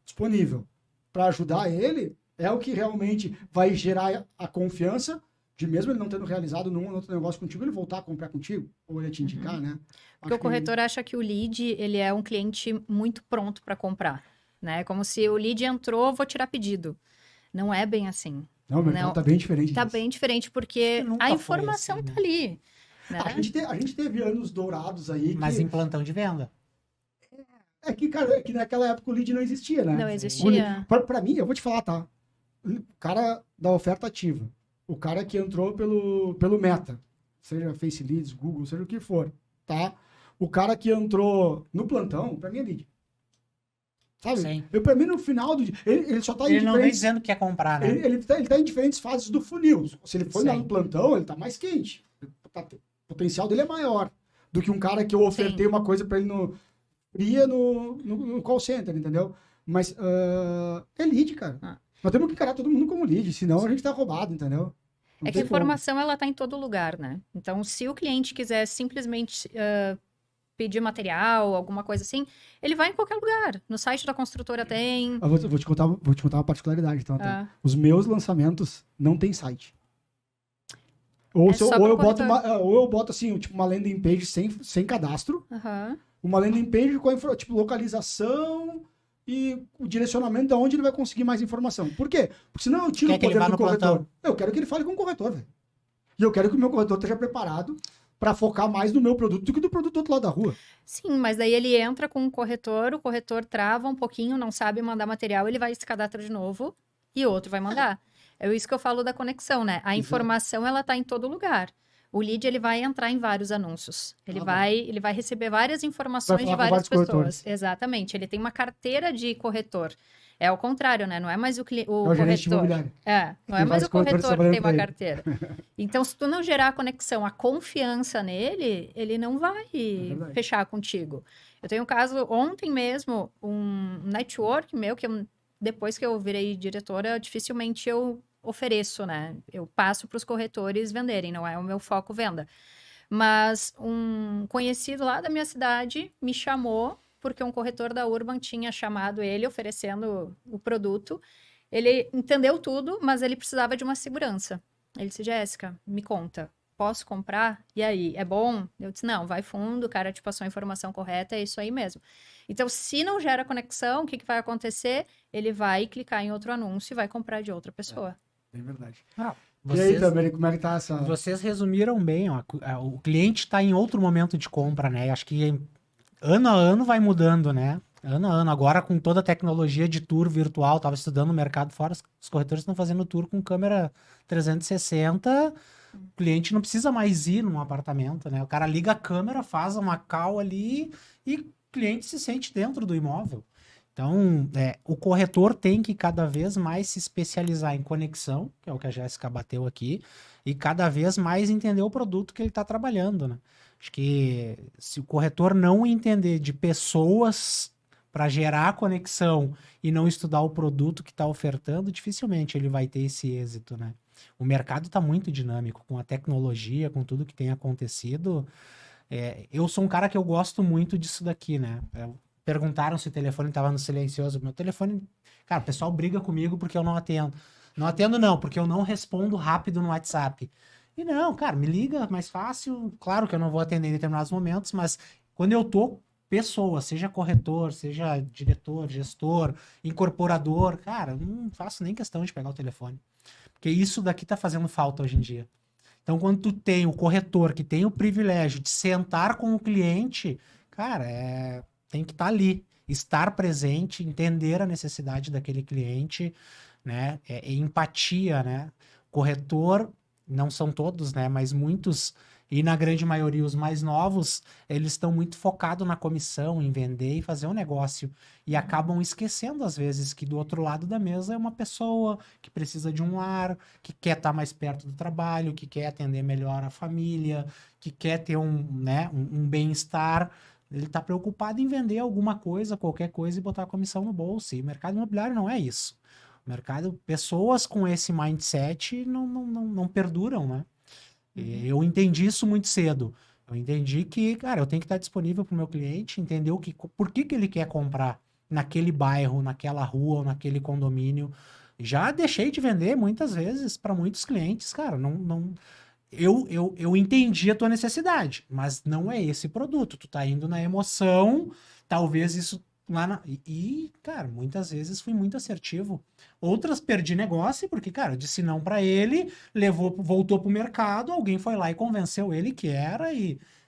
disponível para ajudar ele, é o que realmente vai gerar a confiança de mesmo ele não tendo realizado num outro negócio contigo, ele voltar a comprar contigo, ou ele te indicar, né? Porque o corretor acha que o lead, ele é um cliente muito pronto para comprar, né? Como se o lead entrou, vou tirar pedido. Não é bem assim. Não, o mercado tá bem diferente Tá disso. bem diferente, porque a informação assim, tá ali. Né? A gente teve anos dourados aí. Mas em plantão de venda. É que, cara, que naquela época o lead não existia, né? Não existia. Pra mim, eu vou te falar, tá? O cara da oferta ativa. O cara que entrou pelo Meta, seja Face Leads, Google, seja o que for, tá? O cara que entrou no plantão, pra mim é lead. Sabe? Sim. Pra mim, no final do dia, ele só tá em Ele não vem dizendo que quer comprar, né? Ele tá em diferentes fases do funil. Se ele for lá no plantão, ele tá mais quente. O potencial dele é maior do que um cara que eu ofertei uma coisa pra ele no call center, entendeu? Mas é lead, cara. Nós temos que encarar todo mundo como lead, senão a gente tá roubado, entendeu? É que a informação, ela tá em todo lugar, né? Então, se o cliente quiser simplesmente pedir material, alguma coisa assim, ele vai em qualquer lugar. No site da construtora tem... Eu vou te contar uma particularidade, então. Os meus lançamentos não tem site. Ou eu boto assim, tipo uma landing page sem cadastro, uma landing page com tipo localização e o direcionamento de onde ele vai conseguir mais informação. Por quê? Porque senão eu tiro o poder do corretor. Eu quero que ele fale com o corretor, velho. E eu quero que o meu corretor esteja preparado para focar mais no meu produto do que do produto do outro lado da rua. Sim, mas daí ele entra com o corretor trava um pouquinho, não sabe mandar material, ele vai se cadastra de novo e outro vai mandar. É isso que eu falo da conexão, né? A informação, ela tá em todo lugar. O lead, ele vai entrar em vários anúncios. Ele vai receber várias informações de várias pessoas. Corretores. Exatamente. Ele tem uma carteira de corretor. É ao contrário, né? Não é mais o corretor. Não é mais o corretor que tem uma carteira. Então, se tu não gerar a conexão, a confiança nele, ele não vai fechar contigo. Eu tenho um caso, ontem mesmo, um network meu, que depois que eu virei diretora, dificilmente eu ofereço, né? Eu passo para os corretores venderem, não é o meu foco venda. Mas um conhecido lá da minha cidade me chamou porque um corretor da Urban tinha chamado ele oferecendo o produto. Ele entendeu tudo, mas ele precisava de uma segurança. Ele disse, Jéssica, me conta, posso comprar? E aí, é bom? Eu disse, não, vai fundo, o cara te passou a informação correta, é isso aí mesmo. Então, se não gera conexão, o que vai acontecer? Ele vai clicar em outro anúncio e vai comprar de outra pessoa. É verdade. Vocês, e aí, também, como é que tá essa... Vocês resumiram bem, ó, o cliente está em outro momento de compra, né? Acho que ano a ano vai mudando, né? Ano a ano. Agora, com toda a tecnologia de tour virtual, tava estudando o mercado fora, os corretores estão fazendo tour com câmera 360. O cliente não precisa mais ir num apartamento, né? O cara liga a câmera, faz uma call ali e o cliente se sente dentro do imóvel. Então, o corretor tem que cada vez mais se especializar em conexão, que é o que a Jéssica bateu aqui, e cada vez mais entender o produto que ele está trabalhando, né? Acho que se o corretor não entender de pessoas para gerar conexão e não estudar o produto que está ofertando, dificilmente ele vai ter esse êxito, né? O mercado está muito dinâmico, com a tecnologia, com tudo que tem acontecido. Eu sou um cara que eu gosto muito disso daqui, né? Perguntaram se o telefone estava no silencioso. Meu telefone... Cara, o pessoal briga comigo porque eu não atendo. Não atendo não, porque eu não respondo rápido no WhatsApp. E não, cara, me liga mais fácil. Claro que eu não vou atender em determinados momentos, mas quando eu tô pessoa, seja corretor, seja diretor, gestor, incorporador, cara, não faço nem questão de pegar o telefone. Porque isso daqui tá fazendo falta hoje em dia. Então, quando tu tem o corretor que tem o privilégio de sentar com o cliente, cara, tem que estar ali, estar presente, entender a necessidade daquele cliente, né? Empatia, né? Corretor, não são todos, né? Mas muitos, e na grande maioria os mais novos, eles estão muito focados na comissão, em vender e fazer um negócio. E acabam esquecendo, às vezes, que do outro lado da mesa é uma pessoa que precisa de um lar, que quer estar mais perto do trabalho, que quer atender melhor a família, que quer ter um bem-estar. Ele está preocupado em vender alguma coisa, qualquer coisa, e botar a comissão no bolso. E o mercado imobiliário não é isso. O mercado, pessoas com esse mindset não perduram, né? Eu entendi isso muito cedo. Eu entendi que, cara, eu tenho que estar disponível para o meu cliente, entender por que ele quer comprar naquele bairro, naquela rua ou naquele condomínio. Já deixei de vender muitas vezes para muitos clientes, cara. Eu entendi a tua necessidade, mas não é esse produto. Tu tá indo na emoção, talvez isso lá na... cara, muitas vezes fui muito assertivo. Outras perdi negócio, porque, cara, eu disse não pra ele, voltou pro mercado, alguém foi lá e convenceu ele que era,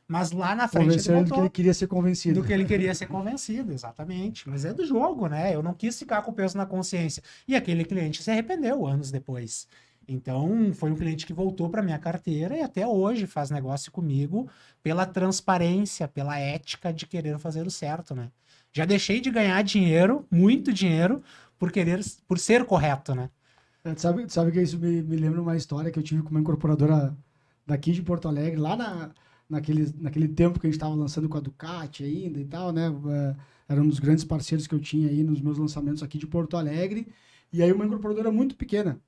mas lá na frente Convenceu ele ele do que ele queria ser convencido. do que ele queria ser convencido, exatamente. Mas é do jogo, né? Eu não quis ficar com o peso na consciência. E aquele cliente se arrependeu anos depois. Então, foi um cliente que voltou para minha carteira e até hoje faz negócio comigo pela transparência, pela ética de querer fazer o certo, né? Já deixei de ganhar dinheiro, muito dinheiro, por ser correto, né? Sabe que isso me lembra uma história que eu tive com uma incorporadora daqui de Porto Alegre, lá naquele tempo que a gente estava lançando com a Ducati ainda e tal, né? Era um dos grandes parceiros que eu tinha aí nos meus lançamentos aqui de Porto Alegre. E aí uma incorporadora muito pequena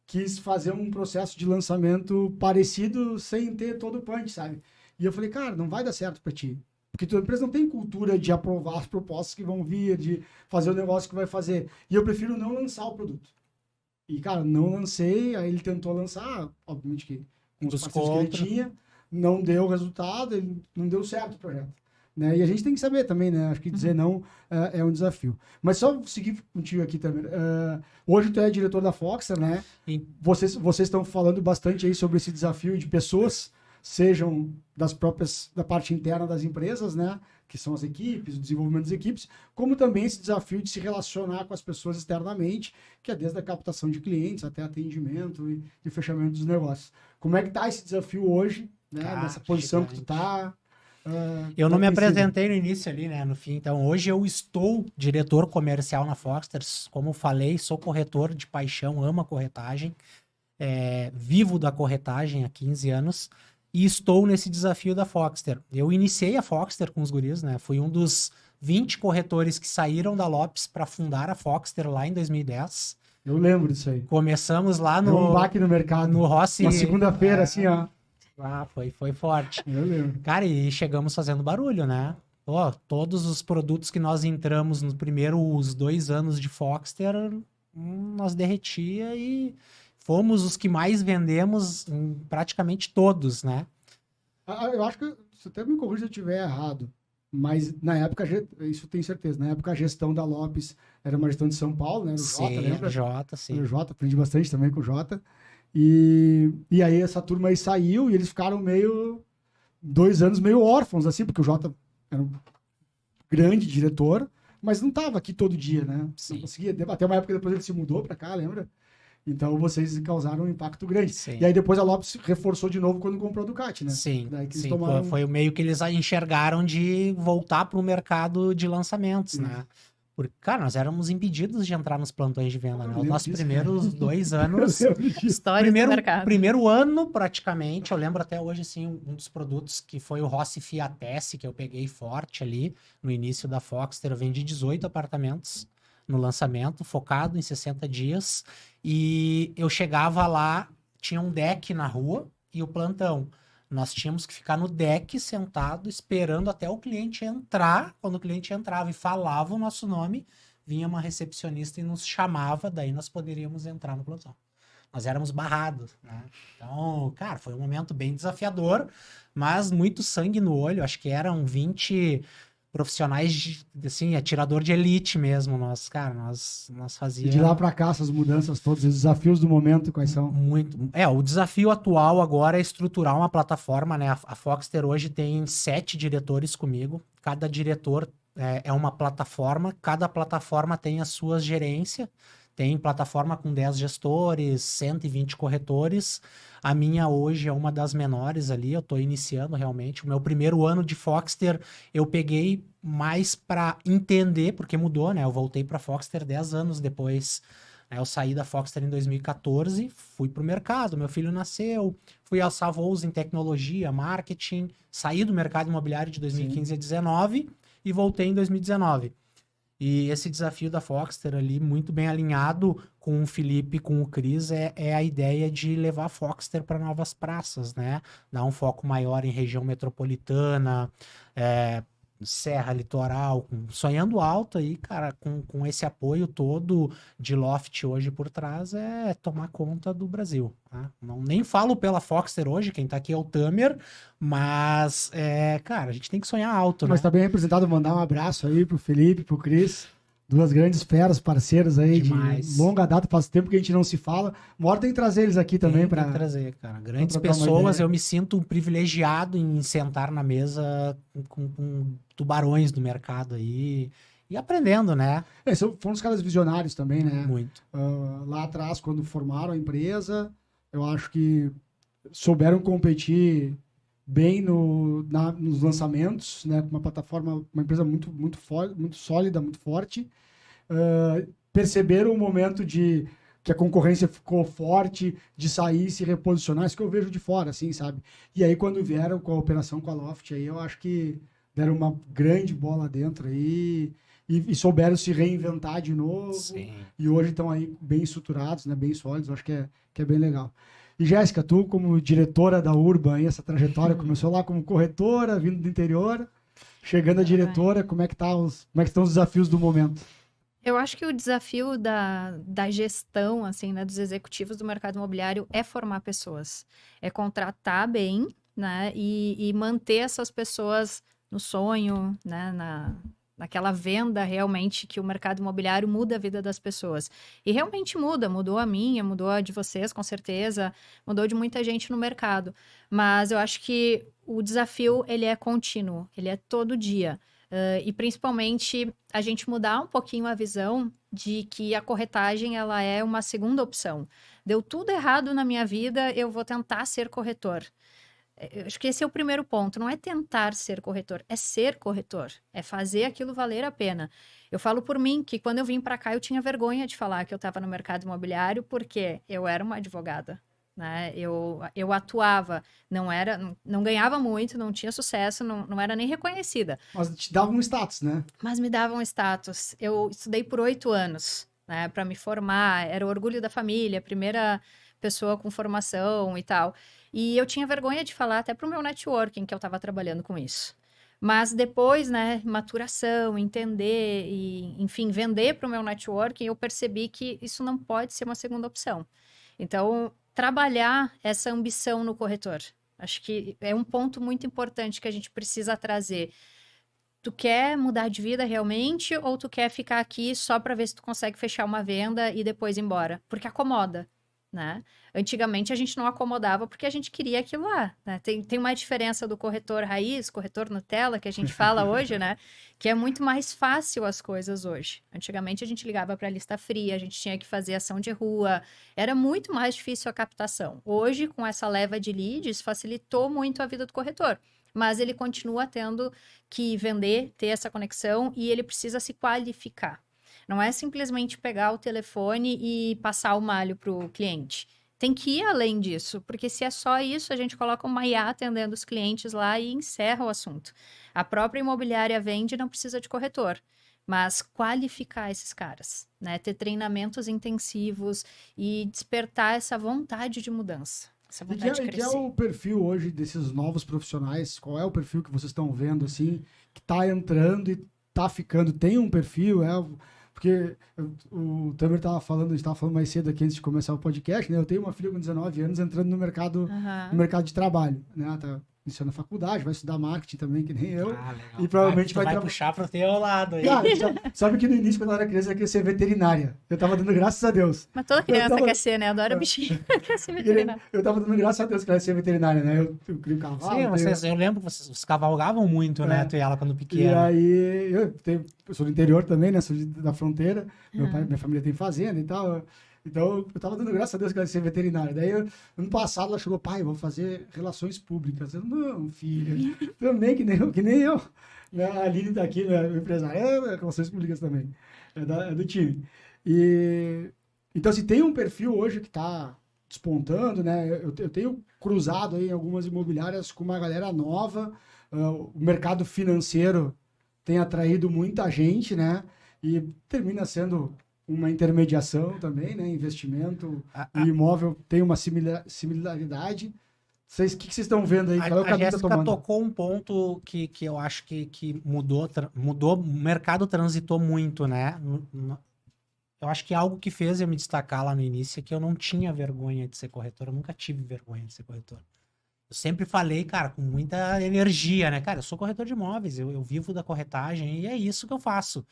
quis fazer um processo de lançamento parecido sem ter todo o punch, sabe? E eu falei, cara, não vai dar certo para ti. Porque tua empresa não tem cultura de aprovar as propostas que vão vir, de fazer o negócio que vai fazer. E eu prefiro não lançar o produto. E, cara, não lancei, aí ele tentou lançar, obviamente que com os parceiros que ele tinha, não deu resultado, não deu certo o projeto. Né? E a gente tem que saber também, né? Acho que dizer não é um desafio. Mas só seguir contigo aqui também. Hoje tu é diretor da Foxter, né? Vocês estão falando bastante aí sobre esse desafio de pessoas, sejam da parte interna das empresas, né? Que são as equipes, o desenvolvimento das equipes, como também esse desafio de se relacionar com as pessoas externamente, que é desde a captação de clientes até atendimento e fechamento dos negócios. Como é que tá esse desafio hoje, né? Nessa posição que tu tá? Eu não me apresentei no início ali, né? No fim, então hoje eu estou diretor comercial na Foxter, como falei, sou corretor de paixão, amo a corretagem, vivo da corretagem há 15 anos e estou nesse desafio da Foxter. Eu iniciei a Foxter com os guris, né? Fui um dos 20 corretores que saíram da Lopes para fundar a Foxter lá em 2010. Eu lembro disso aí. Começamos lá Deu um baque no mercado. No Rossi. Uma segunda-feira, assim, ó. Foi forte. Eu lembro. Cara, e chegamos fazendo barulho, né? Todos os produtos que nós entramos nos primeiros 2 anos de Foxter, nós derretia e fomos os que mais vendemos em praticamente todos, né? Eu acho que, você até me corrija se eu estiver errado, mas na época, isso eu tenho certeza, na época a gestão da Lopes era uma gestão de São Paulo, né? O Jota, lembra? Sim. O Jota, aprendi bastante também com o Jota. E aí essa turma aí saiu e eles ficaram 2 anos meio órfãos, assim, porque o Jota era um grande, diretor, mas não estava aqui todo dia, né? Sim. Não conseguia. Até uma época depois ele se mudou para cá, lembra? Então vocês causaram um impacto grande. Sim. E aí depois a Lopes reforçou de novo quando comprou a Ducati, né? Sim, Daí que eles sim. tomaram... Foi o meio que eles enxergaram de voltar para o mercado de lançamentos, né? Porque, cara, nós éramos impedidos de entrar nos plantões de venda, né? Os nossos primeiros 2 anos... História do mercado. Primeiro ano, praticamente, eu lembro até hoje, assim, um dos produtos que foi o Rossi Fiat S, que eu peguei forte ali no início da Foxter. Eu vendi 18 apartamentos no lançamento, focado em 60 dias. E eu chegava lá, tinha um deck na rua e o plantão. Nós tínhamos que ficar no deck sentado, esperando até o cliente entrar. Quando o cliente entrava e falava o nosso nome, vinha uma recepcionista e nos chamava, daí nós poderíamos entrar no plantão. Nós éramos barrados, né? Então, cara, foi um momento bem desafiador, mas muito sangue no olho. Acho que eram 20 profissionais, assim, atirador de elite mesmo. Nós E fazíamos... de lá para cá, essas mudanças todas, os desafios do momento, quais são? Muito. O desafio atual agora é estruturar uma plataforma, né? A Foxter hoje tem 7 diretores comigo. Cada diretor é uma plataforma. Cada plataforma tem a sua gerência. Tem plataforma com 10 gestores, 120 corretores. A minha hoje é uma das menores ali. Eu estou iniciando realmente. O meu primeiro ano de Foxter eu peguei mais para entender, porque mudou, né? Eu voltei para Foxter 10 anos depois. Eu saí da Foxter em 2014, fui para o mercado, meu filho nasceu, fui alçar voos em tecnologia, marketing, saí do mercado imobiliário de 2015 a 2019 e voltei em 2019. E esse desafio da Foxter ali, muito bem alinhado com o Felipe, com o Cris, é a ideia de levar a Foxter para novas praças, né? Dar um foco maior em região metropolitana, Serra, Litoral, sonhando alto aí, cara, com esse apoio todo de Loft hoje por trás, é tomar conta do Brasil, tá? Nem falo pela Foxter hoje, quem tá aqui é o Tamer, mas, cara, a gente tem que sonhar alto, né? Mas tá bem representado, mandar um abraço aí pro Felipe, pro Cris, 2 grandes feras, parceiros aí Demais. de longa data, faz tempo que a gente não se fala. Uma hora tem que trazer eles aqui também para trazer, cara. Grandes trocar uma pessoas, ideia. eu me sinto privilegiado em sentar na mesa com tubarões do mercado aí e aprendendo, né? Foram os caras visionários também, né? Muito. Lá atrás, quando formaram a empresa, eu acho que souberam competir bem nos lançamentos, né? Uma plataforma, uma empresa muito sólida, muito forte. Perceberam o momento que a concorrência ficou forte, de sair e se reposicionar, isso que eu vejo de fora, assim, sabe? E aí, quando vieram com a operação com a Loft, aí eu acho que deram uma grande bola dentro aí e souberam se reinventar de novo. Sim. E hoje estão aí bem estruturados, né? Bem sólidos, eu acho que é bem legal. E Jéssica, tu como diretora da Urban, aí, essa trajetória começou lá como corretora, vindo do interior, chegando a diretora, como é que estão os desafios do momento? Eu acho que o desafio da gestão, assim, né, dos executivos do mercado imobiliário é formar pessoas, é contratar bem, né, e manter essas pessoas no sonho, né, naquela venda realmente que o mercado imobiliário muda a vida das pessoas. E realmente mudou a minha, mudou a de vocês, com certeza, mudou de muita gente no mercado. Mas eu acho que o desafio, ele é contínuo, ele é todo dia. E principalmente a gente mudar um pouquinho a visão de que a corretagem ela é uma segunda opção. Deu tudo errado na minha vida, eu vou tentar ser corretor. Eu acho que esse é o primeiro ponto, não é tentar ser corretor, é ser corretor, é fazer aquilo valer a pena. Eu falo por mim que quando eu vim para cá eu tinha vergonha de falar que eu estava no mercado imobiliário porque eu era uma advogada. Né? Eu atuava, não ganhava muito, não tinha sucesso, não era nem reconhecida. Mas te dava um status, né? Mas me dava um status. Eu estudei por 8 anos, né, para me formar, era o orgulho da família, primeira pessoa com formação e tal. E eu tinha vergonha de falar até para o meu networking que eu estava trabalhando com isso. Mas depois, né, maturação, entender e, enfim, vender para o meu networking, eu percebi que isso não pode ser uma segunda opção. Então, trabalhar essa ambição no corretor. Acho que é um ponto muito importante que a gente precisa trazer. Tu quer mudar de vida realmente ou tu quer ficar aqui só para ver se tu consegue fechar uma venda e depois ir embora? Porque acomoda. né? Antigamente a gente não acomodava porque a gente queria aquilo lá, né? Tem uma diferença do corretor raiz, corretor Nutella, que a gente fala hoje, né? Que é muito mais fácil as coisas hoje. Antigamente a gente ligava para a lista fria, a gente tinha que fazer ação de rua, era muito mais difícil a captação. Hoje, com essa leva de leads, facilitou muito a vida do corretor. Mas ele continua tendo que vender, ter essa conexão e ele precisa se qualificar. Não é simplesmente pegar o telefone e passar o malho para o cliente. Tem que ir além disso, porque se é só isso, a gente coloca uma IA atendendo os clientes lá e encerra o assunto. A própria imobiliária vende e não precisa de corretor, mas qualificar esses caras, né? Ter treinamentos intensivos e despertar essa vontade de mudança, essa vontade de que é crescer. o perfil hoje desses novos profissionais? Qual é o perfil que vocês estão vendo, assim, que está entrando e está ficando? Tem um perfil, porque o Tamer estava falando, a gente estava falando mais cedo aqui antes de começar o podcast, né? Eu tenho uma filha com 19 anos entrando no mercado de trabalho, né? Ela tá iniciando a faculdade, vai estudar marketing também, que nem eu. Legal. E provavelmente vai puxar pro teu lado aí. Cara, sabe que no início, quando eu era criança, eu queria ser veterinária. Eu tava dando graças a Deus. Mas toda criança quer ser, né? Adora bichinho, quer ser veterinário. Eu tava dando graças a Deus que eu ia ser veterinária, né? Eu crio cavalo. Sim, eu lembro que vocês cavalgavam muito, né? Tu e ela quando pequena. E aí, eu sou do interior também, né? Sou da fronteira. Minha família tem fazenda e tal. Então, eu tava dando graças a Deus que eu ia ser veterinário. Daí, ano passado, ela chegou, pai, eu vou fazer relações públicas. Eu, não, filha, também que nem eu. A Aline tá aqui, né, empresária, relações públicas também. É do time. Então, assim, tem um perfil hoje que tá despontando, né? Eu tenho cruzado aí em algumas imobiliárias com uma galera nova. O mercado financeiro tem atraído muita gente, né? E termina sendo uma intermediação também, né? Investimento e imóvel tem uma similaridade. O que vocês estão vendo aí? Qual é o caminho que tá tomando? Tocou um ponto que eu acho que mudou, o mercado transitou muito, né? Eu acho que algo que fez eu me destacar lá no início é que eu não tinha vergonha de ser corretor, eu nunca tive vergonha de ser corretor. Eu sempre falei, cara, com muita energia, né? Cara, eu sou corretor de imóveis, eu vivo da corretagem e é isso que eu faço.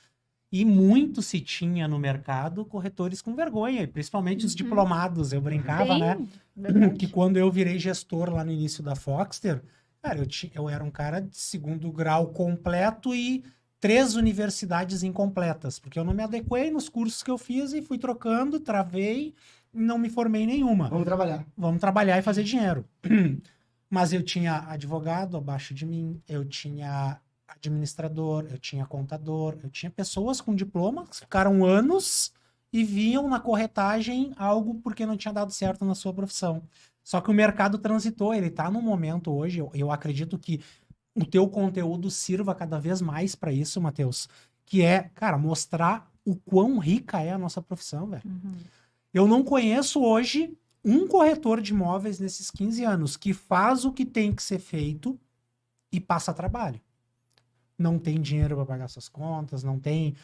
E muito se tinha no mercado corretores com vergonha, principalmente os diplomados. Eu brincava, né? Verdade. Que quando eu virei gestor lá no início da Foxter, cara, eu era um cara de segundo grau completo e 3 universidades incompletas, porque eu não me adequei nos cursos que eu fiz e fui trocando, travei e não me formei em nenhuma. Vamos trabalhar e fazer dinheiro. Mas eu tinha advogado abaixo de mim, eu tinha administrador, eu tinha contador, eu tinha pessoas com diploma que ficaram anos e viam na corretagem algo porque não tinha dado certo na sua profissão. Só que o mercado transitou, ele tá num momento hoje, eu acredito que o teu conteúdo sirva cada vez mais para isso, Matheus, que é, cara, mostrar o quão rica é a nossa profissão, velho. Eu não conheço hoje um corretor de imóveis nesses 15 anos que faz o que tem que ser feito e passa trabalho. Não tem dinheiro para pagar suas contas, não tem...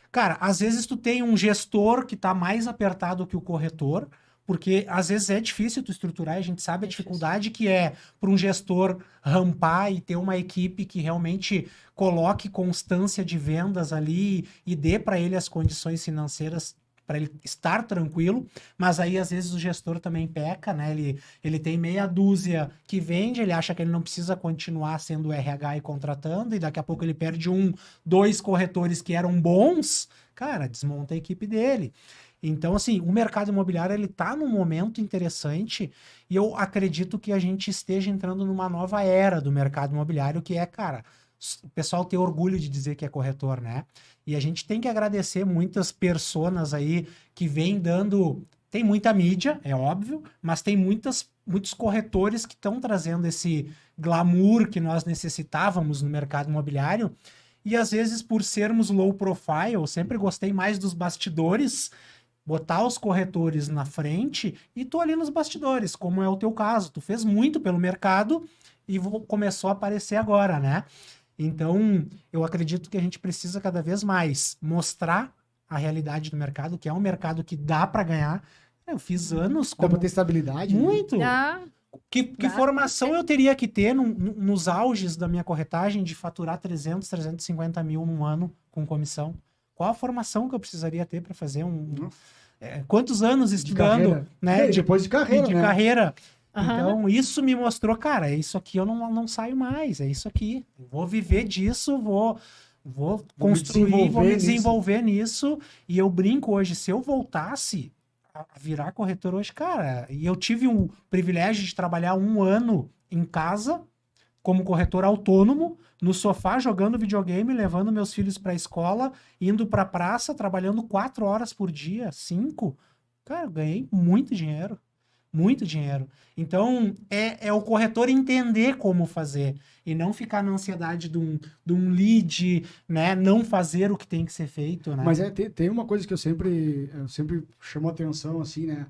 Cara, às vezes tu tem um gestor que tá mais apertado que o corretor, porque às vezes é difícil tu estruturar, a gente sabe a dificuldade que é para um gestor rampar e ter uma equipe que realmente coloque constância de vendas ali e dê para ele as condições financeiras para ele estar tranquilo, mas aí às vezes o gestor também peca, né? Ele tem meia dúzia que vende, ele acha que ele não precisa continuar sendo RH e contratando, e daqui a pouco ele perde 2 corretores que eram bons, cara, desmonta a equipe dele. Então, assim, o mercado imobiliário, ele tá num momento interessante e eu acredito que a gente esteja entrando numa nova era do mercado imobiliário, que é, cara, o pessoal ter orgulho de dizer que é corretor, né? E a gente tem que agradecer muitas personas aí que vêm dando... Tem muita mídia, é óbvio, mas tem muitos corretores que estão trazendo esse glamour que nós necessitávamos no mercado imobiliário. E às vezes, por sermos low profile, eu sempre gostei mais dos bastidores, botar os corretores na frente e tô ali nos bastidores, como é o teu caso. Tu fez muito pelo mercado e começou a aparecer agora, né? Então, eu acredito que a gente precisa cada vez mais mostrar a realidade do mercado, que é um mercado que dá para ganhar. Eu fiz anos... Dá para ter estabilidade? Muito! Dá. Que formação eu teria que ter nos auges da minha corretagem de faturar 350 mil num ano com comissão? Qual a formação que eu precisaria ter para fazer quantos anos estudando, né? Depois de carreira, de né? carreira. Aham. Então, isso me mostrou, cara, isso aqui eu não saio mais, é isso aqui. Eu vou viver disso, vou construir, vou me desenvolver nisso. E eu brinco hoje, se eu voltasse a virar corretor hoje, cara, e eu tive o privilégio de trabalhar 1 ano em casa, como corretor autônomo, no sofá, jogando videogame, levando meus filhos para a escola, indo para a praça, trabalhando 4 horas por dia, 5. Cara, eu ganhei muito dinheiro. Muito dinheiro. Então, é o corretor entender como fazer e não ficar na ansiedade de um lead, né? Não fazer o que tem que ser feito, né? Mas tem uma coisa que eu sempre chamo atenção, assim, né?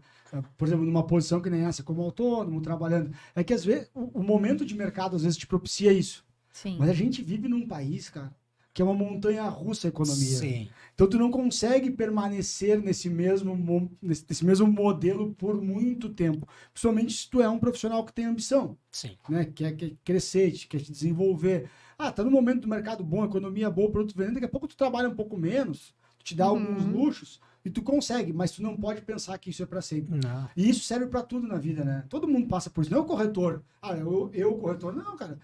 Por exemplo, numa posição que nem essa, como autônomo, trabalhando, é que às vezes o momento de mercado às vezes te propicia isso. Sim. Mas a gente vive num país, cara, que é uma montanha-russa a economia. Sim. Então tu não consegue permanecer nesse mesmo modelo por muito tempo. Principalmente se tu é um profissional que tem ambição, Sim. né? Quer crescer, quer te desenvolver. Tá no momento do mercado bom, economia boa, produto vendendo, daqui a pouco tu trabalha um pouco menos, tu te dá alguns luxos e tu consegue, mas tu não pode pensar que isso é para sempre. Não. E isso serve para tudo na vida, né? Todo mundo passa por isso. Não é o corretor. Eu corretor. Não, cara.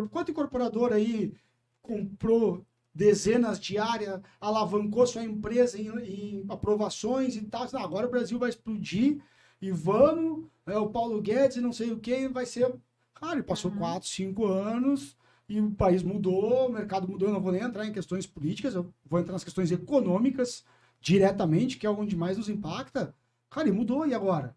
Quanto incorporador aí comprou dezenas de áreas, alavancou sua empresa em aprovações e tal. Agora o Brasil vai explodir e vamos, o Paulo Guedes e não sei o que, vai ser... Cara, ele passou 4, 5 anos e o país mudou, o mercado mudou. Eu não vou nem entrar em questões políticas, eu vou entrar nas questões econômicas diretamente, que é onde mais nos impacta. Cara, e mudou, e agora?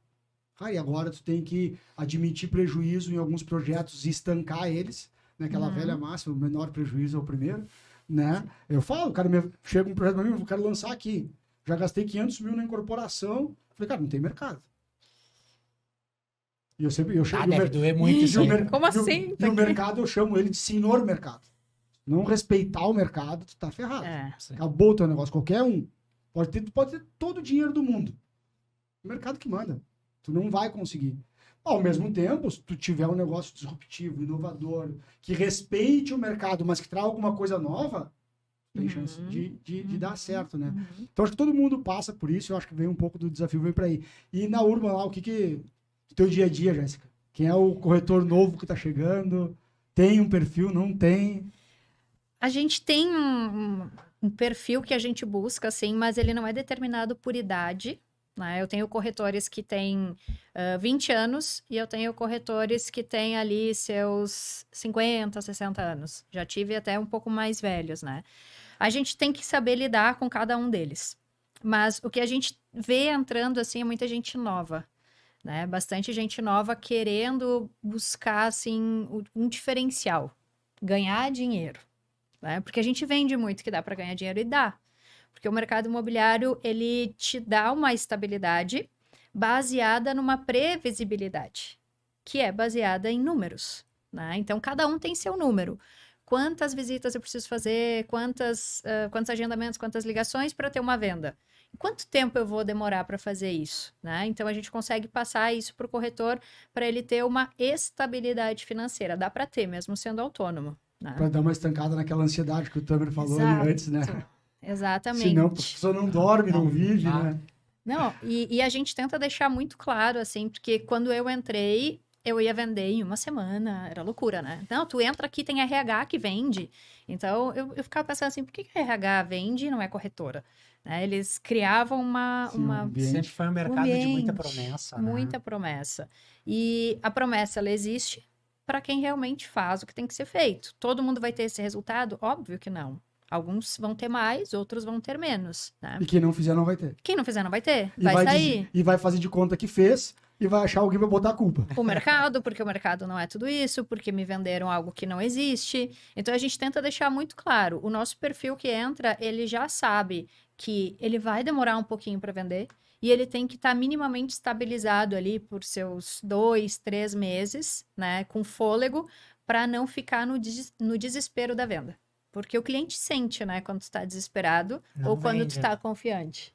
Cara, e agora tu tem que admitir prejuízo em alguns projetos e estancar eles, né? Aquela velha máxima, o menor prejuízo é o primeiro, né? Eu falo, cara, chega um projeto pra mim, eu quero lançar aqui. Já gastei 500 mil na incorporação. Falei, cara, não tem mercado. E eu sempre... Deve doer muito isso aí. Como assim? E o mercado, eu chamo ele de senhor mercado. Não respeitar o mercado, tu tá ferrado. Acabou o teu negócio. Qualquer um. Tu pode ter todo o dinheiro do mundo. O mercado que manda. Tu não vai conseguir. Ao mesmo tempo, se tu tiver um negócio disruptivo, inovador, que respeite o mercado, mas que traga alguma coisa nova, tem chance de dar certo, né? Então, acho que todo mundo passa por isso. Eu acho que vem um pouco do desafio, vem para aí. E na Urban lá, o que teu dia a dia, Jéssica? Quem é o corretor novo que tá chegando? Tem um perfil? Não tem? A gente tem um perfil que a gente busca, assim, mas ele não é determinado por idade, né? Eu tenho corretores que têm 20 anos e eu tenho corretores que têm ali seus 50, 60 anos. Já tive até um pouco mais velhos, né? A gente tem que saber lidar com cada um deles. Mas o que a gente vê entrando, assim, é muita gente nova, né? Bastante gente nova querendo buscar, assim, um diferencial. Ganhar dinheiro, né? Porque a gente vende muito que dá para ganhar dinheiro e dá. Porque o mercado imobiliário, ele te dá uma estabilidade baseada numa previsibilidade, que é baseada em números, né? Então, cada um tem seu número. Quantas visitas eu preciso fazer, quantos agendamentos, quantas ligações para ter uma venda? Quanto tempo eu vou demorar para fazer isso, né? Então, a gente consegue passar isso para o corretor para ele ter uma estabilidade financeira. Dá para ter, mesmo sendo autônomo, né? Para dar uma estancada naquela ansiedade que o Tamer falou ali antes, né? Exatamente. Senão a pessoa não dorme, não vive, né? Não, e a gente tenta deixar muito claro, assim, porque quando eu entrei, eu ia vender em uma semana, era loucura, né? Não, tu entra aqui, tem RH que vende. Então, eu ficava pensando assim, por que a RH vende e não é corretora? Né? Eles criavam uma Sempre foi um mercado de muita promessa, né? Muita promessa. E a promessa, ela existe para quem realmente faz o que tem que ser feito. Todo mundo vai ter esse resultado? Óbvio que não. Alguns vão ter mais, outros vão ter menos, né? E quem não fizer, não vai ter. Quem não fizer, não vai ter. Vai sair. E vai fazer de conta que fez e vai achar alguém para botar a culpa. O mercado, porque o mercado não é tudo isso, porque me venderam algo que não existe. Então, a gente tenta deixar muito claro. O nosso perfil que entra, ele já sabe que ele vai demorar um pouquinho para vender e ele tem que estar minimamente estabilizado ali por seus 2, 3 meses, né? Com fôlego, para não ficar no desespero da venda. Porque o cliente sente, né, quando tu tá desesperado ou quando tu tá confiante.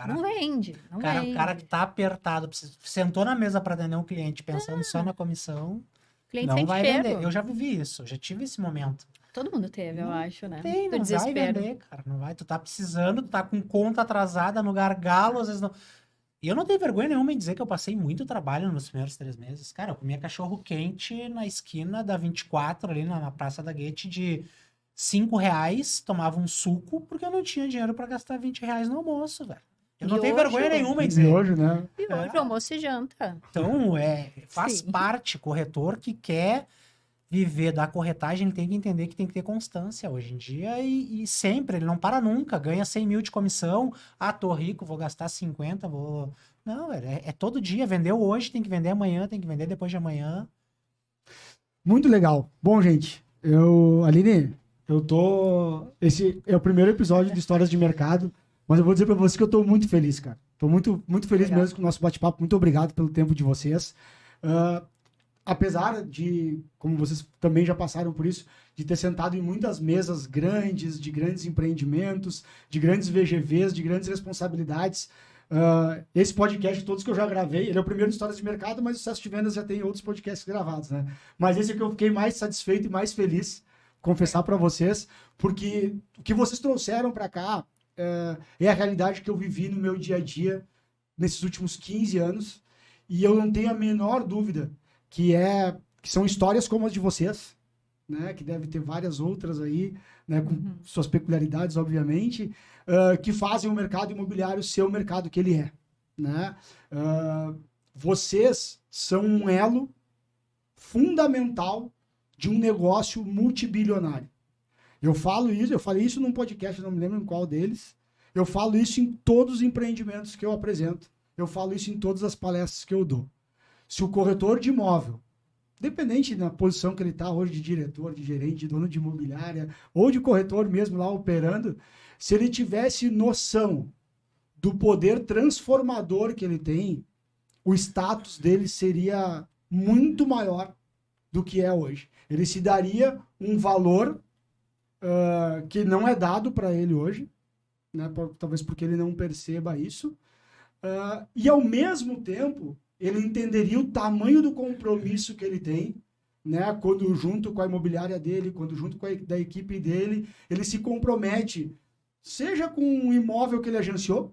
Não vende, não vende. O cara que tá apertado, sentou na mesa para atender um cliente pensando só na comissão, o cliente não sente vai cheiro. vender. Eu já vivi isso, já tive esse momento. Todo mundo teve, eu acho, né? Tem, Do não vai desespero. vender, cara, não vai. Tu tá precisando, tu tá com conta atrasada no gargalo, às vezes não... E eu não tenho vergonha nenhuma em dizer que eu passei muito trabalho nos primeiros 3 meses. Cara, eu comia cachorro quente na esquina da 24, ali na Praça da Guete, de R$ 5, tomava um suco, porque eu não tinha dinheiro pra gastar R$ 20 no almoço, velho. Eu não tenho vergonha nenhuma em E dizer. hoje, né? E hoje, almoço e janta. Então, faz Sim. parte, corretor que quer viver da corretagem, ele tem que entender que tem que ter constância hoje em dia e sempre, ele não para nunca, ganha 100 mil de comissão, tô rico, vou gastar 50, vou... Não, é todo dia, vendeu hoje, tem que vender amanhã, tem que vender depois de amanhã. Muito legal. Bom, gente, Aline, esse é o primeiro episódio de Histórias de Mercado, mas eu vou dizer para você que eu tô muito feliz, cara. Tô muito, muito feliz Legal. mesmo com o nosso bate-papo. Muito obrigado pelo tempo de vocês. Apesar de, como vocês também já passaram por isso, de ter sentado em muitas mesas grandes, de grandes empreendimentos, de grandes VGVs, de grandes responsabilidades, esse podcast, todos que eu já gravei, ele é o primeiro de Histórias de Mercado, mas o Sucesso de Vendas já tem outros podcasts gravados, né? Mas esse é que eu fiquei mais satisfeito e mais feliz, confessar para vocês, porque o que vocês trouxeram para cá é a realidade que eu vivi no meu dia a dia nesses últimos 15 anos, e eu não tenho a menor dúvida que são histórias como as de vocês, né, que deve ter várias outras aí, né, com suas peculiaridades, obviamente, que fazem o mercado imobiliário ser o mercado que ele é, né? Vocês são um elo fundamental de um negócio multibilionário. Eu falei isso num podcast, não me lembro em qual deles. Eu falo isso em todos os empreendimentos que eu apresento. Eu falo isso em todas as palestras que eu dou. Se o corretor de imóvel, dependente da posição que ele está hoje, de diretor, de gerente, de dono de imobiliária, ou de corretor mesmo lá operando, se ele tivesse noção do poder transformador que ele tem, o status dele seria muito maior do que é hoje. Ele se daria um valor que não é dado para ele hoje, né? Talvez porque ele não perceba isso, e ao mesmo tempo ele entenderia o tamanho do compromisso que ele tem, né? Quando junto com a imobiliária dele, quando junto com da equipe dele, ele se compromete, seja com um imóvel que ele agenciou,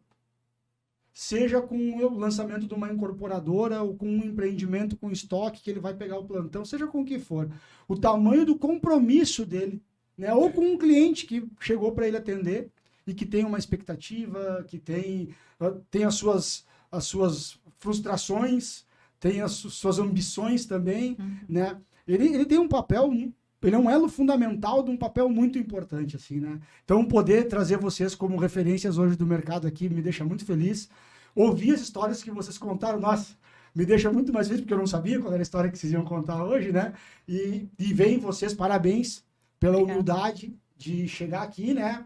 seja com o lançamento de uma incorporadora ou com um empreendimento com estoque que ele vai pegar o plantão, seja com o que for. O tamanho do compromisso dele, né? Ou com um cliente que chegou para ele atender e que tem uma expectativa, que tem as suas frustrações, tem as suas ambições também, né? Ele tem um papel, ele é um elo fundamental de um papel muito importante, assim, né? Então, poder trazer vocês como referências hoje do mercado aqui me deixa muito feliz. Ouvir as histórias que vocês contaram, nossa, me deixa muito mais feliz, porque eu não sabia qual era a história que vocês iam contar hoje, né? E veem vocês, parabéns pela humildade de chegar aqui, né?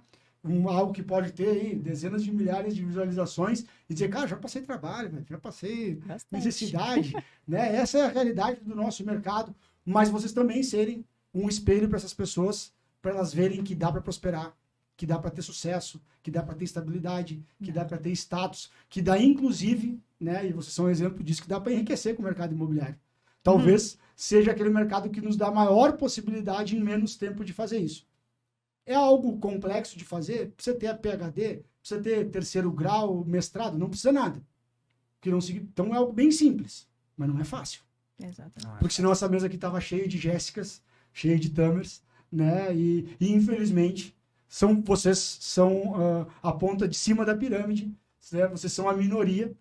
Algo que pode ter aí dezenas de milhares de visualizações e dizer, cara, já passei trabalho, véio, já passei necessidade, né? Essa é a realidade do nosso mercado, mas vocês também serem um espelho para essas pessoas, para elas verem que dá para prosperar, que dá para ter sucesso, que dá para ter estabilidade, que dá para ter status, que dá inclusive, né? E vocês são um exemplo disso, que dá para enriquecer com o mercado imobiliário. Talvez seja aquele mercado que nos dá maior possibilidade em menos tempo de fazer isso. É algo complexo de fazer? Precisa ter a PhD? Precisa ter terceiro grau, mestrado? Não precisa nada. Então é algo bem simples, mas não é fácil. Exatamente. Porque senão essa mesa aqui estava cheia de Jéssicas, cheia de Tamers, né? E infelizmente vocês são a ponta de cima da pirâmide, né? Vocês são a minoria,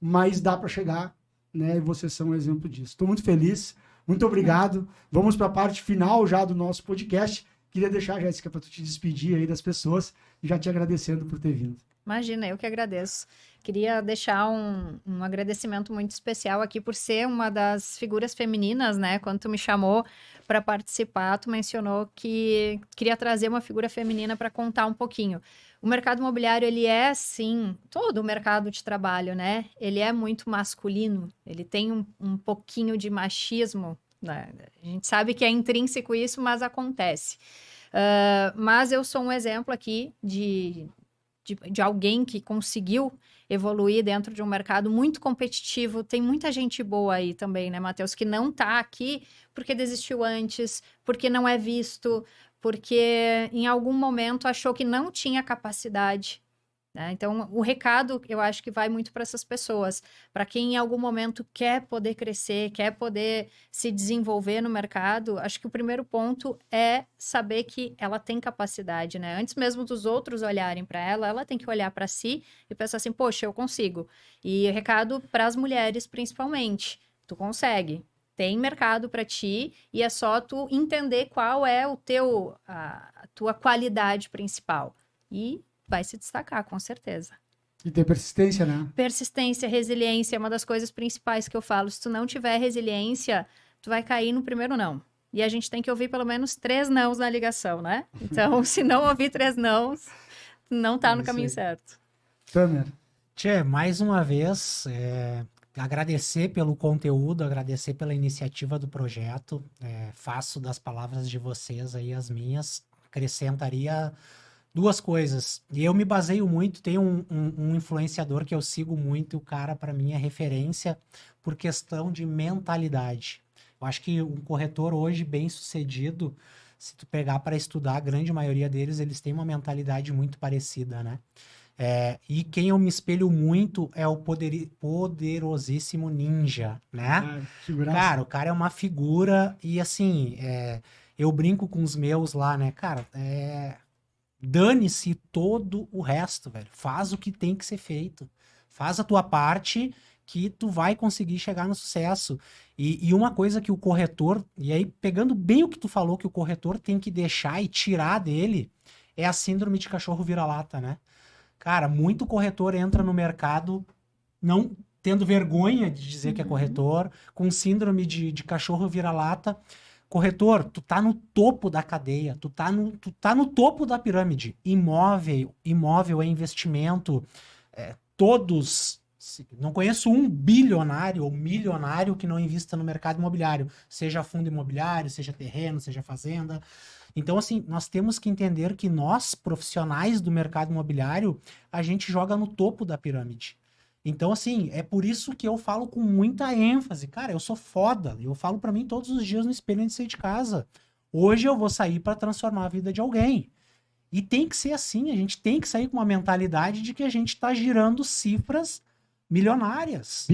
mas dá para chegar, né? E vocês são um exemplo disso. Estou muito feliz, muito obrigado. Vamos para a parte final já do nosso podcast. Queria deixar, Jéssica, para tu te despedir aí das pessoas, já te agradecendo por ter vindo. Imagina, eu que agradeço. Queria deixar um agradecimento muito especial aqui por ser uma das figuras femininas, né? Quando tu me chamou para participar, tu mencionou que queria trazer uma figura feminina para contar um pouquinho. O mercado imobiliário, ele é, sim, todo o mercado de trabalho, né? Ele é muito masculino, ele tem um pouquinho de machismo, né? A gente sabe que é intrínseco isso, mas acontece. Mas eu sou um exemplo aqui de alguém que conseguiu evoluir dentro de um mercado muito competitivo. Tem muita gente boa aí também, né, Matheus, que não está aqui porque desistiu antes, porque não é visto, porque em algum momento achou que não tinha capacidade, né? Então, o recado, eu acho que vai muito para essas pessoas, para quem em algum momento quer poder crescer, quer poder se desenvolver no mercado. Acho que o primeiro ponto é saber que ela tem capacidade, né? Antes mesmo dos outros olharem para ela, ela tem que olhar para si e pensar assim, poxa, eu consigo. E recado para as mulheres, principalmente, tu consegue. Tem mercado para ti e é só tu entender qual é a tua qualidade principal. E vai se destacar, com certeza. E ter persistência, né? Persistência, resiliência é uma das coisas principais que eu falo. Se tu não tiver resiliência, tu vai cair no primeiro não. E a gente tem que ouvir pelo menos 3 nãos na ligação, né? Então, se não ouvir 3 nãos, não tá no caminho certo. Tamer. Tchê, mais uma vez, agradecer pelo conteúdo, agradecer pela iniciativa do projeto. Faço das palavras de vocês aí as minhas. Acrescentaria 2 coisas. E eu me baseio muito, tem um influenciador que eu sigo muito, o cara para mim é referência por questão de mentalidade. Eu acho que um corretor hoje bem sucedido, se tu pegar para estudar, a grande maioria deles, eles têm uma mentalidade muito parecida, né? E quem eu me espelho muito é o poderosíssimo Ninja, né? Cara, o cara é uma figura e assim, eu brinco com os meus lá, né? Cara, dane-se todo o resto, velho. Faz o que tem que ser feito. Faz a tua parte que tu vai conseguir chegar no sucesso. E uma coisa que o corretor, e aí pegando bem o que tu falou, que o corretor tem que deixar e tirar dele, é a síndrome de cachorro vira-lata, né? Cara, muito corretor entra no mercado não tendo vergonha de dizer que é corretor, com síndrome de cachorro vira-lata. Corretor, tu tá no topo da cadeia, tu tá no topo da pirâmide. Imóvel é investimento. Todos, não conheço um bilionário ou milionário que não invista no mercado imobiliário, seja fundo imobiliário, seja terreno, seja fazenda. Então, assim, nós temos que entender que nós, profissionais do mercado imobiliário, a gente joga no topo da pirâmide. Então, assim, é por isso que eu falo com muita ênfase. Cara, eu sou foda. Eu falo pra mim todos os dias no espelho antes de sair de casa. Hoje eu vou sair pra transformar a vida de alguém. E tem que ser assim. A gente tem que sair com uma mentalidade de que a gente tá girando cifras milionárias.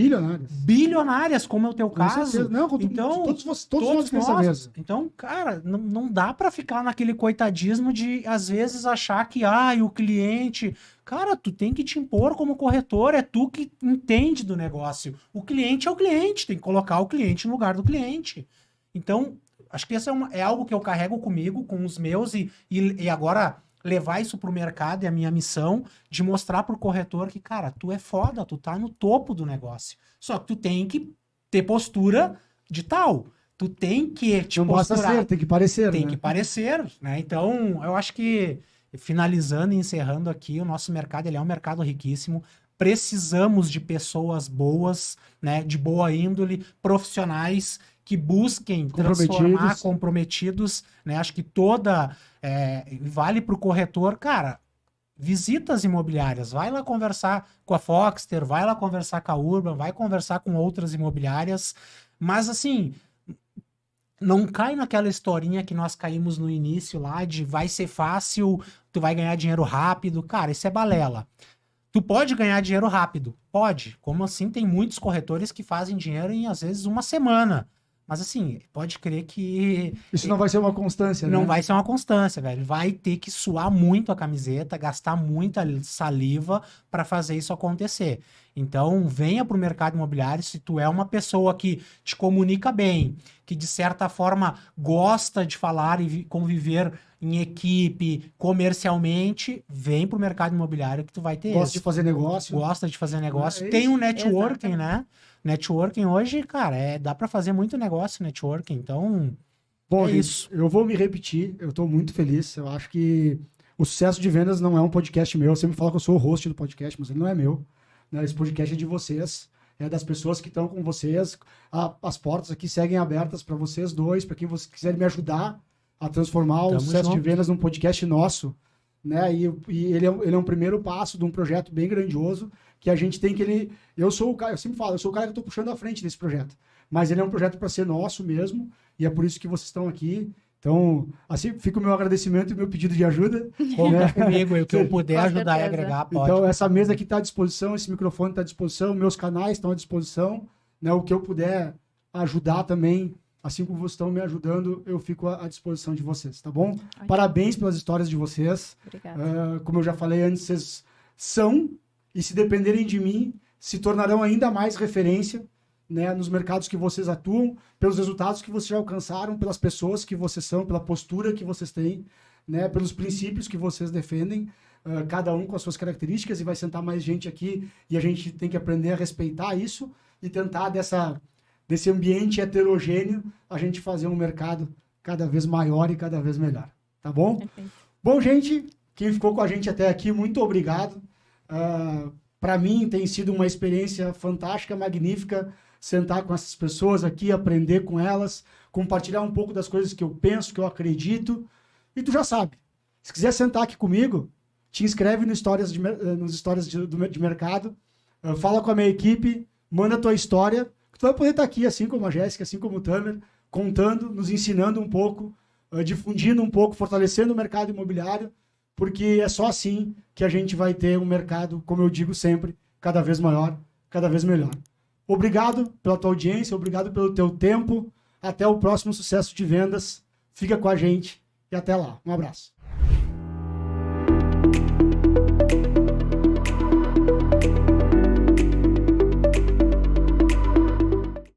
Bilionárias, como é o teu caso. Não, então, todos nós mesmo. Então, cara, não dá pra ficar naquele coitadismo de, às vezes, achar que, o cliente... Cara, tu tem que te impor como corretor, é tu que entende do negócio. O cliente é o cliente, tem que colocar o cliente no lugar do cliente. Então, acho que isso é algo que eu carrego comigo, com os meus, e agora levar isso pro mercado é a minha missão, de mostrar pro corretor que, cara, tu é foda, tu tá no topo do negócio. Só que tu tem que ter postura de tal. Tu tem que te posturar. Tem que parecer, Tem que parecer, né? Então, eu acho que, finalizando e encerrando aqui, o nosso mercado, ele é um mercado riquíssimo. Precisamos de pessoas boas, né? De boa índole, profissionais que busquem transformar, comprometidos, né? Acho que vale para o corretor, cara, visita as imobiliárias, vai lá conversar com a Foxter, vai lá conversar com a Urban, vai conversar com outras imobiliárias, mas assim, não cai naquela historinha que nós caímos no início lá de vai ser fácil, tu vai ganhar dinheiro rápido. Cara, isso é balela. Tu pode ganhar dinheiro rápido? Pode. Como assim? Tem muitos corretores que fazem dinheiro em, às vezes, uma semana. Mas assim, pode crer que... Isso não vai ser uma constância, né? Não vai ser uma constância, velho. Vai ter que suar muito a camiseta, gastar muita saliva para fazer isso acontecer. Então, venha para o mercado imobiliário. Se tu é uma pessoa que te comunica bem, que de certa forma gosta de falar e conviver em equipe, comercialmente, vem para o mercado imobiliário que tu vai ter Gosta de fazer negócio. Gosta de fazer negócio. Tem um networking, né? Networking hoje, cara, dá para fazer muito negócio networking, então bom, gente, isso. Eu vou me repetir, eu tô muito feliz, eu acho que o Sucesso de Vendas não é um podcast meu, eu sempre falo que eu sou o host do podcast, mas ele não é meu, né? Esse podcast é de vocês, é das pessoas que estão com vocês, as portas aqui seguem abertas para vocês dois, para quem vocês quiserem me ajudar a transformar o Sucesso de Vendas num podcast nosso, né? E ele é um primeiro passo de um projeto bem grandioso, que a gente tem que eu sou o cara, eu sempre falo, eu sou o cara que estou puxando à frente desse projeto, mas ele é um projeto para ser nosso mesmo, e é por isso que vocês estão aqui, Então, assim, fica o meu agradecimento e o meu pedido de ajuda. Conta comigo, o que eu puder Com ajudar e certeza. agregar, pode. Então, essa mesa aqui está à disposição, esse microfone está à disposição, meus canais estão à disposição, né? O que eu puder ajudar também, assim como vocês estão me ajudando, eu fico à disposição de vocês, tá bom? Ótimo. Parabéns pelas histórias de vocês. Obrigada. Como eu já falei antes, vocês são, e se dependerem de mim, se tornarão ainda mais referência, né, nos mercados que vocês atuam, pelos resultados que vocês já alcançaram, pelas pessoas que vocês são, pela postura que vocês têm, né, pelos princípios que vocês defendem, cada um com as suas características, e vai sentar mais gente aqui, e a gente tem que aprender a respeitar isso e tentar desse ambiente heterogêneo a gente fazer um mercado cada vez maior e cada vez melhor. Tá bom? Perfeito. Bom, gente, quem ficou com a gente até aqui, muito obrigado. Para mim tem sido uma experiência fantástica, magnífica, sentar com essas pessoas aqui, aprender com elas, compartilhar um pouco das coisas que eu penso, que eu acredito. E tu já sabe, se quiser sentar aqui comigo, te inscreve nos stories de mercado, fala com a minha equipe, manda a tua história, que tu vai poder estar aqui, assim como a Jéssica, assim como o Tamer, contando, nos ensinando um pouco, difundindo um pouco, fortalecendo o mercado imobiliário, porque é só assim que a gente vai ter um mercado, como eu digo sempre, cada vez maior, cada vez melhor. Obrigado pela tua audiência, obrigado pelo teu tempo. Até o próximo Sucesso de Vendas. Fica com a gente e até lá. Um abraço.